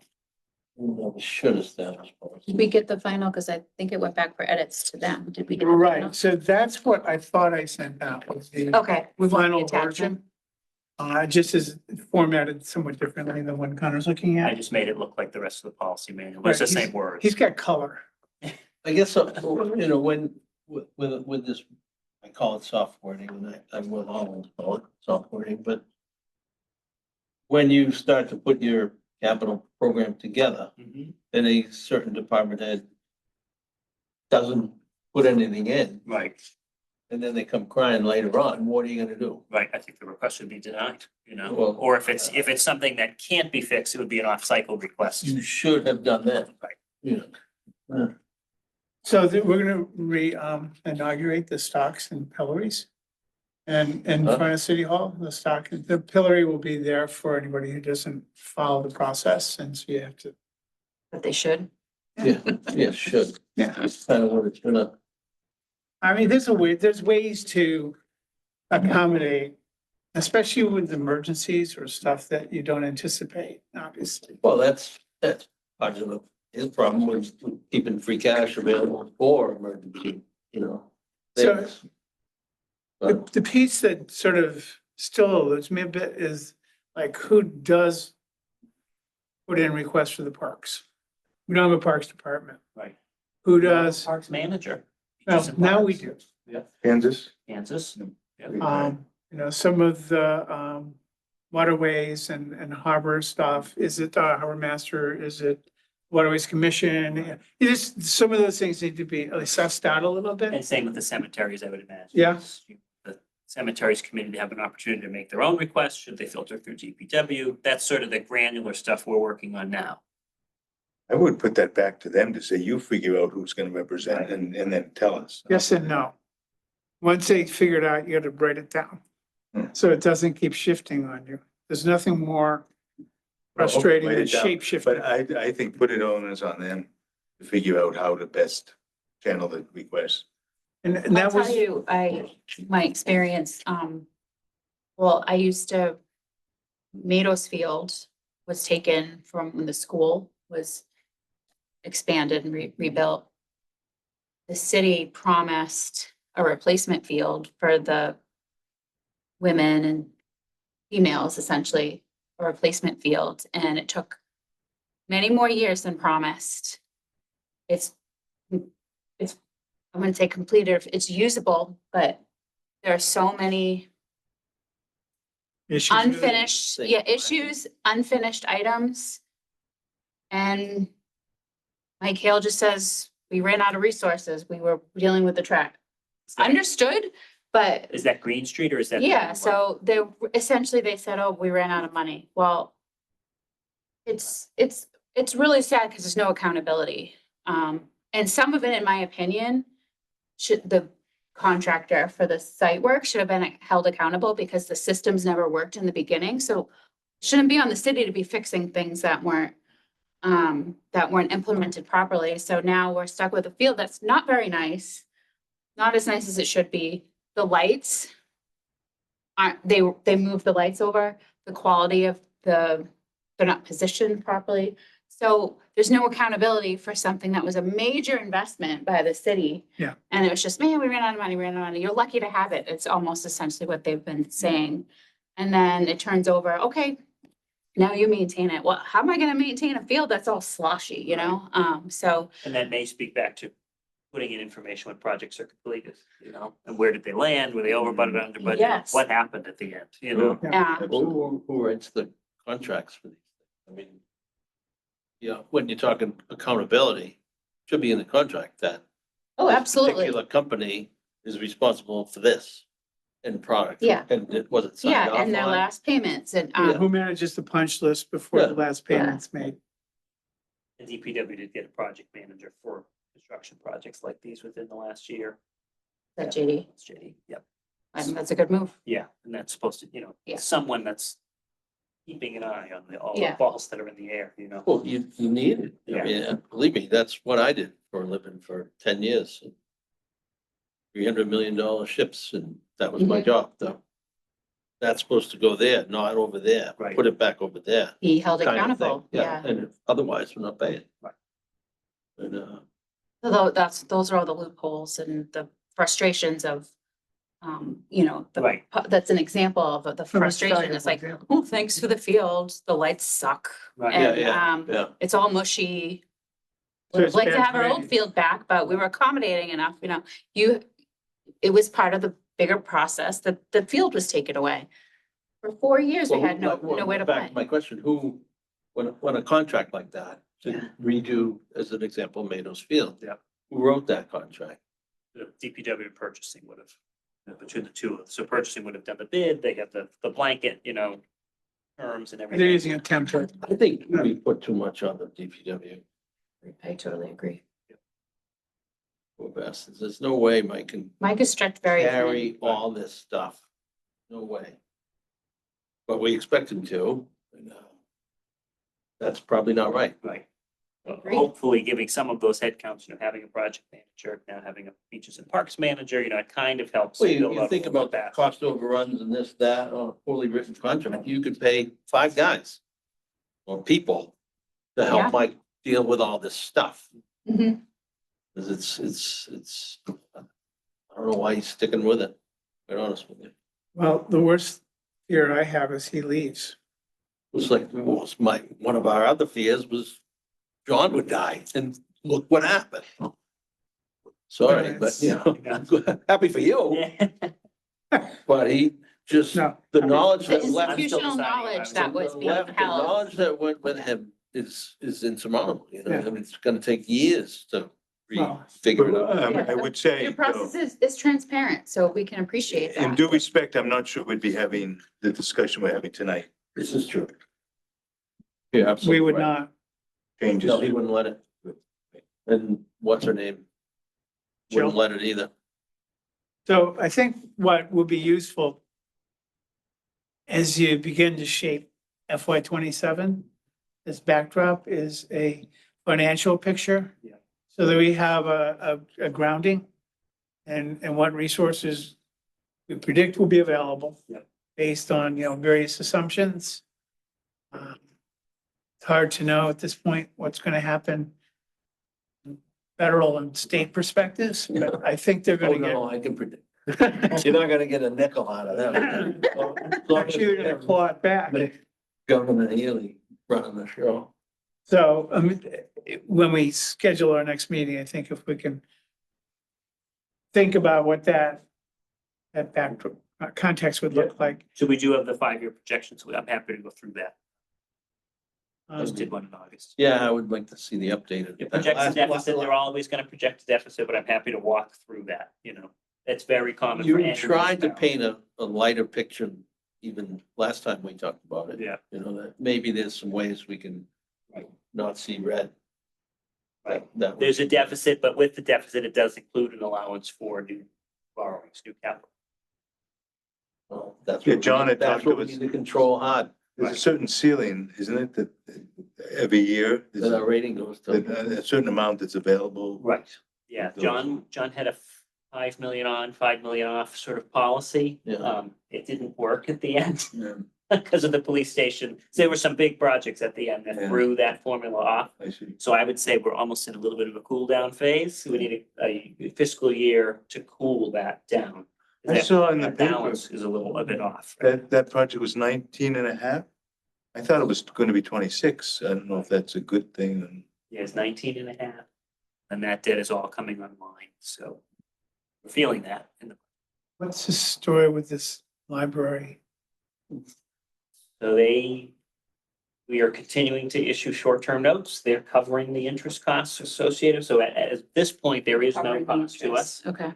Should establish. policy. Did we get the final? Because I think it went back for edits to them. Did we get? the final? right, so that's what I thought I sent out was the Okay. we want the final attachment. version. Just as formatted somewhat differently than what Connor's looking I at. just made it look like the rest of the policy manual. It's the Right, same words. He's got color. I guess, when, with this, I call it soft wording, and I'm with Holland, call it soft wording, but when you start to put your capital program together, Mhm. then a certain department head doesn't put anything in, Right, and then they come crying later on, what are you gonna do? right. I think the request should be denied, you know, Well, or if it's something that can't be fixed, it would be an off-cycle request. You should have done that. Right. You know. So we're gonna inaugurate the stocks and pillories. And in Huh? front of City Hall, the pillory will be there for anybody who doesn't follow the process, since you have to. But they should. Yeah, should, Yeah, that's kind of what it's gonna, I mean, there's ways to accommodate, especially with emergencies or stuff that you don't anticipate, obviously. well, that's part of his problem with keeping free cash available for emergency, So- things. But The piece that sort of still eludes me a bit is like, who does put in requests for the parks? We don't have a parks department. Right. Who does? Parks manager. Well, now we do. Kansas? Kansas. Some of the waterways and harbor stuff, is it harbor master, is it waterways commission? It is, some of those things need to be assessed out a little bit. And same with the cemeteries, I would imagine. Yeah. The cemeteries committee to have an opportunity to make their own requests, should they filter through DPW? That's sort of the granular stuff we're working on now. I would put that back to them to say, you figure out who's gonna represent and then tell us. Yes and no. Once they figure it out, you gotta write it down. Hmm. So it doesn't keep shifting on you. There's nothing more frustrating Write than it down. shape shifting. But I think put it on them to figure out how to best channel the request. And I'll that tell was, you, my experience, well, I used to, Mados Field was taken from when the school was expanded and rebuilt. The city promised a replacement field for the women and females, essentially, a replacement field, and it took many more years than promised. It's, I'm gonna say completed, it's usable, but there are so many Issues with it. unfinished, Same yeah, line. issues, unfinished items. And Mike Hale just says, we ran out of resources. We were dealing with the track. Understood, but Is that Green Street or is that? the yeah, new one? so they essentially they said, oh, we ran out of money. Well, it's really sad because there's no accountability. And some of it, in my opinion, should the contractor for the site work should have been held accountable because the systems never worked in the beginning. So it shouldn't be on the city to be fixing things that weren't implemented properly. So now we're stuck with a field that's not very nice, not as nice as it should be. The lights aren't, they moved the lights over, the quality of they're not positioned properly. So there's no accountability for something that was a major investment by the city. Yeah. And it was just, man, we ran out of money, we ran out of money. You're lucky to have it. It's almost essentially what they've been saying. And then it turns over, okay, now you maintain it. Well, how am I gonna maintain a field that's all sloshy, you know? So And that may speak back to putting in information when projects are completed, you know, and where did they land? Were they over budget, under budget? Yes. What happened at the end, you know? yeah, Who writes the contracts for these? things? I mean, when you're talking accountability, should be in the contract that oh, this absolutely. particular company is responsible for this end product. Yeah. And it wasn't signed Yeah, off and their on. last payments and, Yeah. Who manages the punch list before Yeah. the last payment's made? And DPW did get a project manager for construction projects like these within the last year. that JD, It's JD, yep. I think that's a good move. Yeah, and that's supposed to, you know, Yeah. someone that's keeping an eye on all the Yeah. balls that are in the air, you know? Well, you need it. Yeah. I mean, believe me, that's what I did for a living for 10 years. $300 million ships, and that was my Mhm. job, though. That's supposed to go there, not over there. Right. Put it back over there. He held kind of thing. accountable, yeah. And otherwise, we're not paying. Right. And, Although those are all the loopholes and the frustrations of, you know, Right. that's an example of the let's frustration. try It's it, like, yeah. oh, thanks for the field. The lights suck. Right. yeah, And, yeah, yeah. it's all mushy. So Would it's like to bad have our old drainage. field back, but we were accommodating enough, you know, it was part of the bigger process that the field was taken away. For 4 years, we Well, had well, nowhere to back play. My question, when a contract like that, to Yeah. redo, as an example, Mados Field. Yeah. Who wrote that contract? The DPW purchasing would have, between the two, so purchasing would have done the bid, they got the blanket, you know, terms and They're everything. using a template. I think we put too much on the DPW. I totally agree. Poor bastards. There's no way Mike can Mike is stretched very thin. carry all this stuff. No way. But we expect him to. And, that's probably not right. Right. Well, Agreed. hopefully giving some of those headcounts, you know, having a project manager, now having a beaches and parks manager, you know, it kind of helps. Well, build you up think a little about bit that cost overruns and this, that, on a poorly written contract, you could pay 5 guys or people to Yeah. help Mike deal with all this stuff. Mhm. Cause it's, I don't know why he's sticking with it, to be honest with you. Well, the worst fear I have is he leaves. It was like, one of our other fears was John would die, and look what happened. Sorry, but you know, happy for you, Yeah. but he just, No, the knowledge The that left. institutional deciding knowledge if I that was the being left- the held. Knowledge that went with him is insurmountable, you know, Yeah. I mean, it's gonna take years to Well, figure it out. I would say, Your though, process is transparent, so we can appreciate in that. due respect, I'm not sure we'd be having the discussion we're having tonight. This is true. Yeah, absolutely. we would right. not. Changes. No, he wouldn't let it. And what's her name? Wouldn't Jill? let it either. So I think what will be useful as you begin to shape FY 27, this backdrop is a financial picture. Yeah. So that we have a grounding and what resources we predict will be available. Yeah. Based on, you know, various assumptions. It's hard to know at this point what's gonna happen. Federal and state perspectives, but I think they're Oh, gonna no, I can predict. You're not gonna get a nickel out of them. Actually, you're gonna claw it back. Governor Healy running the show. So, when we schedule our next meeting, I think if we can think about what that backdrop context would look like. So we do have the 5-year projections, so I'm happy to go through that. I just did one in August. Yeah, I would like to see the updated. It projects a deficit, they're always gonna project a deficit, but I'm happy to walk through that, you know. That's very common for You any tried to municipality. paint a lighter picture even last time we talked about it. Yeah. You know, that maybe there's some ways we can not see red. Right. That There's a deficit, but with the deficit, it does include an allowance for new borrowings, new capital. well, that's Yeah, what we John need- had That's talked what to we us. need to control hard, There's a certain ceiling, isn't it, that every year, there's that our rating goes a to. a certain amount that's available. Right. Yeah, John had a 5 million on, 5 million off sort of policy. Yeah. It didn't work at the end Yeah, because of the police station. So there were some big projects at the end that Yeah. threw that formula off. I see. So I would say we're almost in a little bit of a cool down phase. We need a fiscal year to cool that down. I saw in the That paper balance is a bit off. that project was 19 and a half. I thought it was gonna be 26. I don't know if that's a good thing. Yeah, it's 19 and a half. And that debt is all coming online, so we're feeling that. in the- What's the story with this library? So we are continuing to issue short-term notes. They're covering the interest costs associated. So at this point, there is no Covering the cost to interest. us. Okay.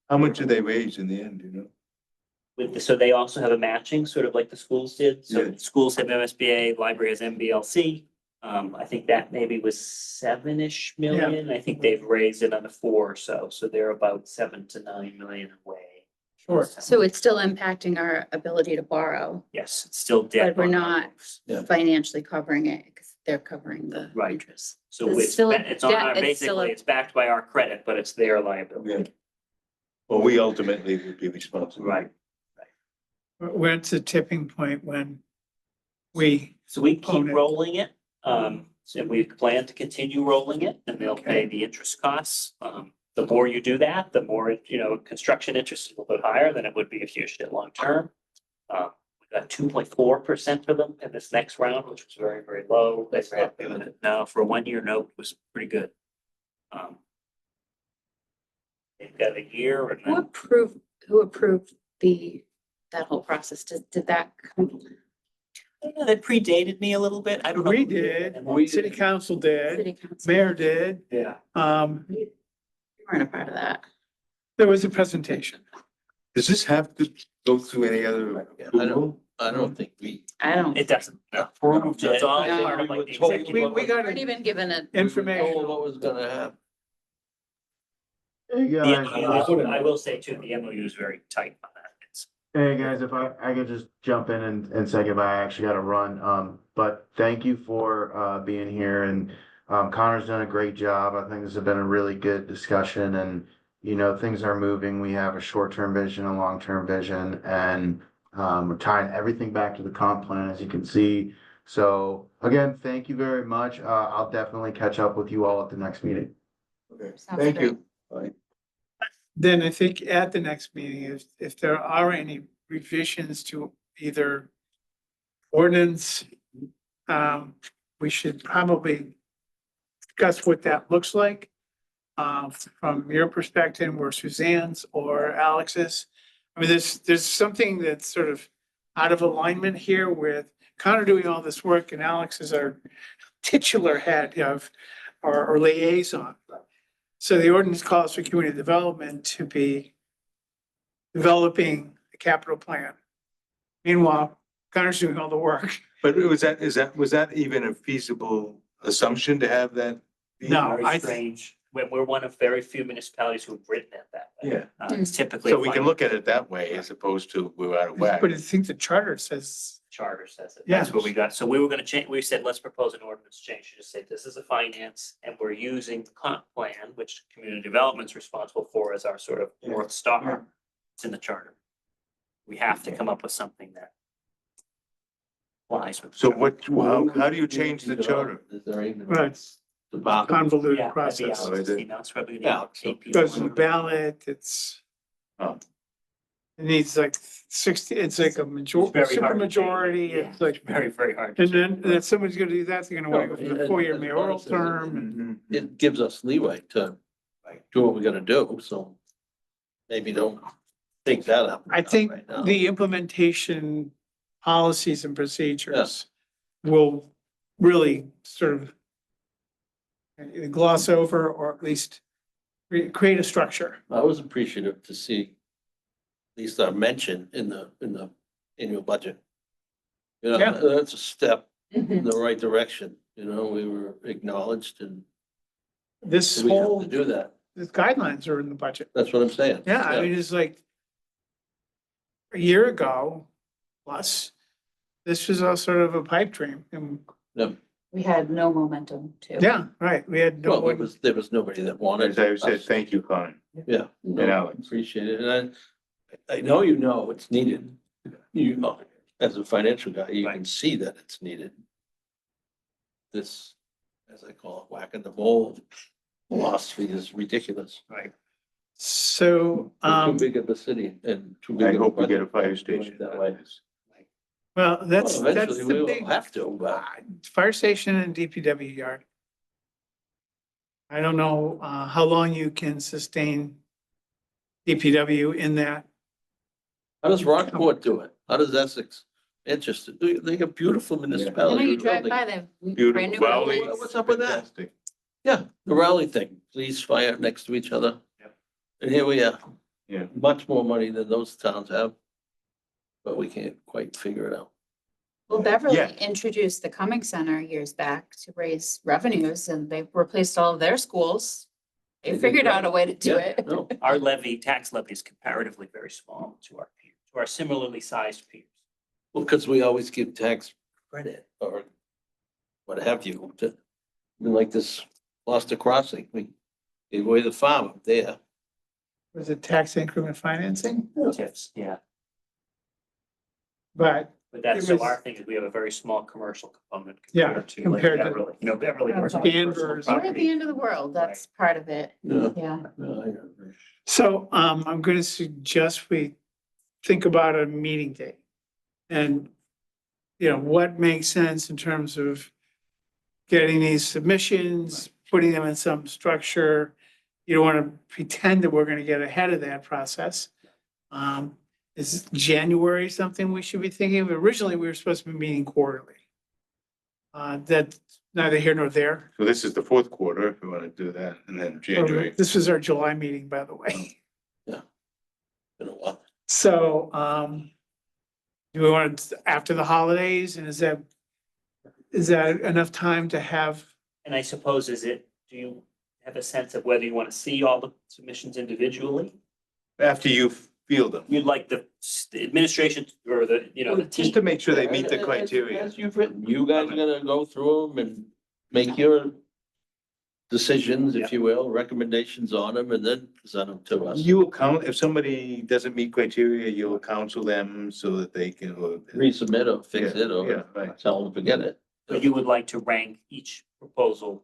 How much did they raise in the end, you know? So they also have a matching, sort of like the schools did. So Yeah. schools have MSBA, library has MBLC. I think that maybe was 7-ish million. I think they've raised another 4 or so. So they're about 7 to 9 million away. Sure. So it's still impacting our ability to borrow, Yes, it's still debt. but we're on our not books. Yeah. financially covering it because they're covering the Right. interest. So It's it's, still a it's on debt- our, it's still a- basically, it's backed by our credit, but it's their liability. Well, we ultimately would be responsible. Right. We're at the tipping point when we, So we keep Own it. rolling it. So we plan to continue rolling it and they'll pay the interest costs. The more you do that, the more, construction interest is a little bit higher than it would be if you issued it long term. We got 2.4% for them in this next round, which was very, very low. That's not good. Now, for a 1-year note it was pretty good. They've got a year and Who then approved that whole process? Did that come? that predated me a little bit. I don't know. we did, city council did, City council? mayor did. Yeah. You weren't a part of that. There was a presentation. Does this have to go through any other Yeah, approval? I don't think we. I don't, It doesn't. Approved So it's all No. part of like the We were told- executive. We got weren't even given a. information. Told what was gonna happen. Hey The guys, MOU, I will say too, the MOU is very tight on that. It's, hey guys, if I could just jump in and say goodbye, I actually gotta run. But thank you for being here and Connor's done a great job. I think this has been a really good discussion and things are moving. We have a short-term vision, a long-term vision, and we're tying everything back to the comp plan, as you can see. So again, thank you very much. I'll definitely catch up with you all at the next meeting. Okay, Sounds thank great. you. Bye. Then I think at the next meeting, if there are any revisions to either ordinance, we should probably discuss what that looks like from your perspective or Suzanne's or Alex's. I mean, there's something that's sort of out of alignment here with Connor doing all this work and Alex is our titular head of or liaison. So the ordinance calls for community development to be developing a capital plan. Meanwhile, Connor's doing all the work. But was that even a feasible assumption to have that? be? No. very I- strange, when we're one of very few municipalities who've written it that way. Yeah, It's typically. so a we can fund- look at it that way as opposed to we're out of whack. But I think the charter says, Charter says it. Yeah. That's what we got. So we were gonna change, we said, let's propose an ordinance change. You just say, this is a finance and we're using the comp plan, which community development's responsible for as our sort of Yeah. North Star. It's in the charter. We have to come up with something that applies with. the So charter. how do you change the charter? Is there even? well, it's About. convoluted Yeah, that'd be process. Alex. is it? It's probably Yeah, gonna so- need 8 people. Goes to the ballot, it's. Oh. It needs like 60, it's like a It's very super hard to change. majority, Yeah, it's like, Very, very hard. to and change. then somebody's gonna do that, they're gonna want to go for the 4-year mayoral term. Mhm. It gives us leeway to do what we gotta do, so maybe don't take that up. I think right now. the implementation policies and procedures will really sort of gloss over or at least create a structure. I was appreciative to see at least a mention in the annual budget. You know, Yeah. that's a step in Mhm. the right direction, you know, we were acknowledged and This we have whole, to do that. the guidelines are in the budget. That's what I'm saying. Yeah, I mean, it's like a year ago plus, this was all sort of a pipe dream. And We had no momentum too. yeah, right, we had no Well, one. there was nobody that wanted. As I said, us. thank you, Connor. Yeah. And No, Alex. appreciate it. And I know you know it's needed. You know, as a financial guy, you can see that it's needed. This, as I call it, whack in the bowl philosophy is ridiculous. Right. So, We're too big of a city and too big. I of hope we get a budget. fire station. That way. well, that's Well, the eventually we'll big, have to, but fire station and DPW yard. I don't know, how long you can sustain DPW in that. how does Rockport do it? How does Essex? Interesting. They got beautiful You know, municipality. you drive by them. Beautiful. brand new Raleigh. buildings. What's up with that? Fantastic. Yeah, the rally thing, police fire next to each other. Yep. And here we are. Yeah. Much more money than those towns have. But we can't quite figure it out. Well, Beverly Yeah. introduced the Cumming Center years back to raise revenues and they've replaced all of their schools. They They did figured out great. a way to do Yeah, it. no, Our tax levy is comparatively very small to our peers, to our similarly sized peers. well, because we always give tax credit or what have you to, like this Gloucester Crossing, we gave away the farm up there. Was it tax increment financing? Tips, yeah. But But that's, It so was- our thing is we have a very small commercial component Yeah, compared to like compared to- Beverly. You know, Beverly. has Danvers. personal We're at the property. end of the world. That's part of it. Yeah. Yeah. so, I'm gonna suggest we think about a meeting date. And, you know, what makes sense in terms of getting these submissions, putting them in some structure. You don't wanna pretend that we're gonna get ahead of that process. Is January something we should be thinking of? Originally, we were supposed to be meeting quarterly. That's neither here nor there. So this is the fourth quarter, if we want to do that, and then January. This was our July meeting, by the way. Been a while. So, do we want it after the holidays and is that enough time to have? And I suppose do you have a sense of whether you want to see all the submissions individually? After you feel them, You'd like the administration or the just team. to make sure they meet the As- criteria. As you've written, you guys are gonna go through them and make your decisions, if you will, recommendations on them, and then present them to us. You will count, if somebody doesn't meet criteria, you'll counsel them so that they can. Resubmit or fix it, Yeah, or right. tell them to forget it. But you would like to rank each proposal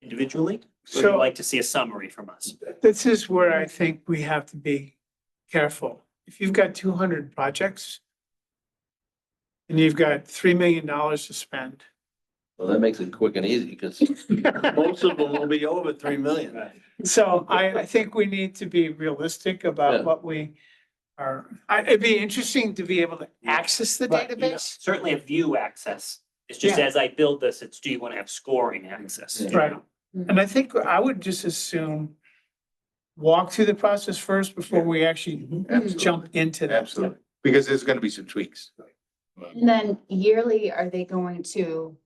individually? Or you'd So like to see a summary from us? this is where I think we have to be careful. If you've got 200 projects and you've got $3 million to spend. Well, that makes it quick and easy, because most of them will be over 3 million. So I think we need to be realistic Yeah. about what we are. It'd be interesting to be able to access the But, you know, database. Certainly a view access. It's just Yeah. as I build this, it's do you want to have scoring access? Yeah. you Right. know? And I think I would just assume walk through the process first before we actually jump into that. Absolutely, because there's gonna be some tweaks. And then yearly, are they going to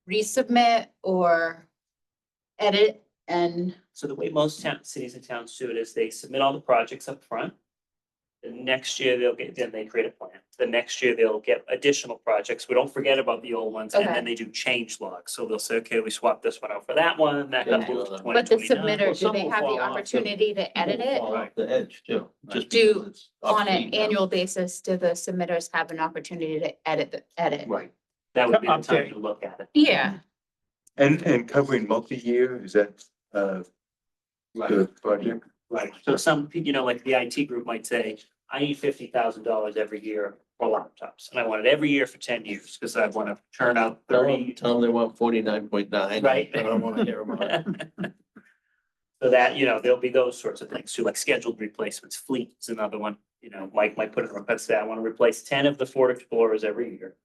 resubmit or edit and So the way most cities and towns do it is they submit all the projects up front. The next year then they create a plan. The next year they'll get additional projects. We don't forget about the old ones and Okay. then they do change logs. So they'll say, okay, we swapped this one out for that one, that Yeah. got moved to but the 2029. submitter, do some they will have the fall off, opportunity to edit it? Fall off the edge too, just Do- because it's On an obsolete now. annual basis, do the submitters have an opportunity to edit? Right. That would be the time Update. to look at it. Yeah, And covering multi-year, is that, the project? Right. So some, like the IT group might say, I need $50,000 every year for laptops. And I want it every year for 10 years because I want to turn out Tell them, 30. tell them they want 49.9. Right. I don't wanna hear about it. So that, there'll be those sorts of things too, like scheduled replacements, fleet is another one. you know, Mike might put it in request that I want to replace 10 of the Ford Explorers every year.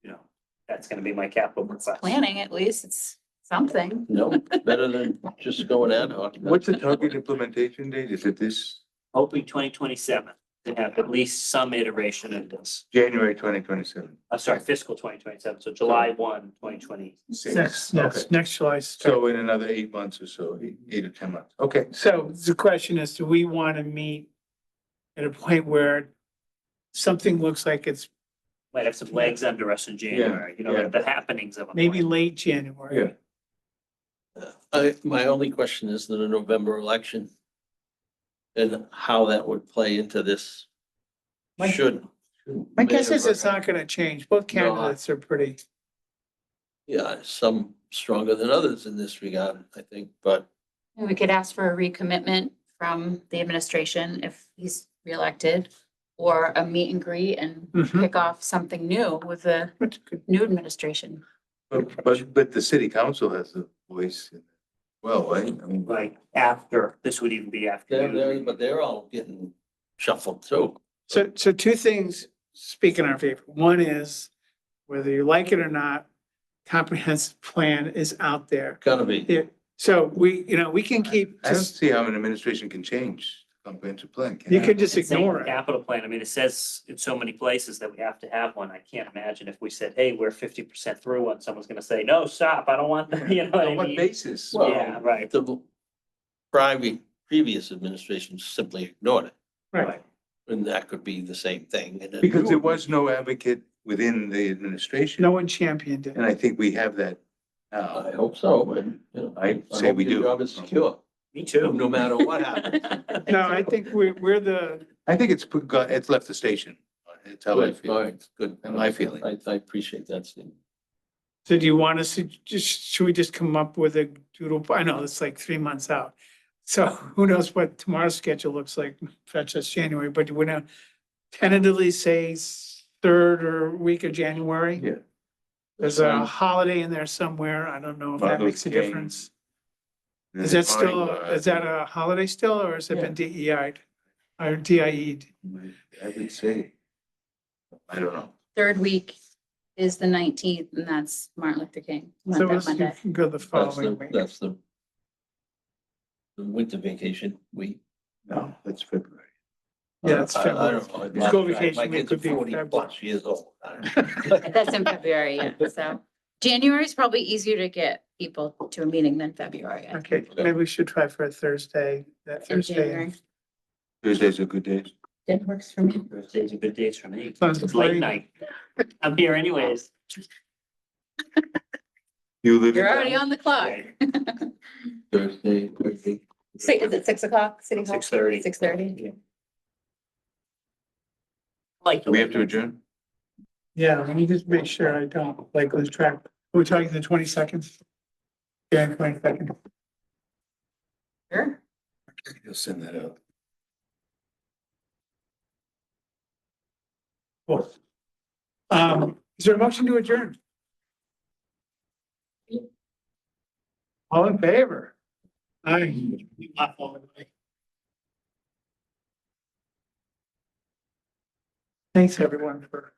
You know, that's gonna be my capital request. Planning, at least, it's something. No, better than just going ad hoc. What's the target implementation date? Is it this Hoping 2027 to have at least some iteration of this. January 2027? I'm sorry, fiscal 2027, so July 1, 2026. Next, yes, next July. So in another 8 months or so, 8 or 10 months. Okay. So the question is, do we want to meet at a point where something looks like it's Might have some legs under us in January, you know, yeah. the happenings of. a maybe plan. late January? My only question is the November election. And how that would play into this. My- Should. My guess is it's not gonna change. Both No, I- candidates are pretty, Yeah, some stronger than others in this regard, I think, but We could ask for a recommitment from the administration if he's reelected, or a meet and greet and Mhm. kick off something new with the which could, new administration. But the city council has a voice in it. Well, right? I mean, Like after, this would even be after. but they're all getting shuffled too. so two things speak in our favor. One is whether you like it or not, comprehensive plan is out there. Gotta be. Yeah, so we can keep, I don't just, see how an administration can change the comprehensive plan. can you I? could just It's saying ignore it. Capital plan, I mean, it says in so many places that we have to have one. I can't imagine if we said, hey, we're 50% through one, someone's gonna say, no, stop, I don't want that, you know what I On what mean? basis? Well, Yeah, right. The previous administration simply ignored it, Right. and that could be the same thing. and then- Because there was no advocate within the administration. No one championed it. And I think we have that I now. hope so, and, you know. I say hope we your do. Job is secure, Me too. no matter what happens. No, I think we're the, I think it's left the station. It's how I Good, feel. all right, good. And my feeling. I appreciate that, Steve. so do you want us to should we just come up with a doodle? I know it's like 3 months out. So who knows what tomorrow's schedule looks like, that's just January, but we're gonna tentatively say third or week of January. Yeah. There's a holiday in there somewhere. I don't know if that Martin makes a Luther King. difference. And Is then that still, party, is that a holiday still, or has it been DEI'd? Or DIE'd? I would say. I don't know. Third week is the 19th, and that's Martin Luther King. not So that let's Monday. go the That's the, following week. that's the winter vacation week. No, that's February. Yeah, it's I February. don't know. School My vacation week kids could are be 40 February. plus years old. I don't know. That's in February, yeah, so January is probably easier to get people to a meeting than February. I think, Okay, maybe we should try for a Thursday, that in Thursday. January. Thursdays are good days. That works for me. Thursdays are good days for me. Sounds It's late great. night. I'm here anyways. You live in You're already town? on the clock. Thursday. Is it 6 o'clock, City Hall? 6:30. 6:30. Like. Do we have to adjourn? Yeah, let me just make sure I don't like lose track. We're talking the 22nd? Yeah, 22nd. Sure. You'll send that out. Cool. Is there a motion to adjourn? All in favor? Aye. Thanks, everyone, for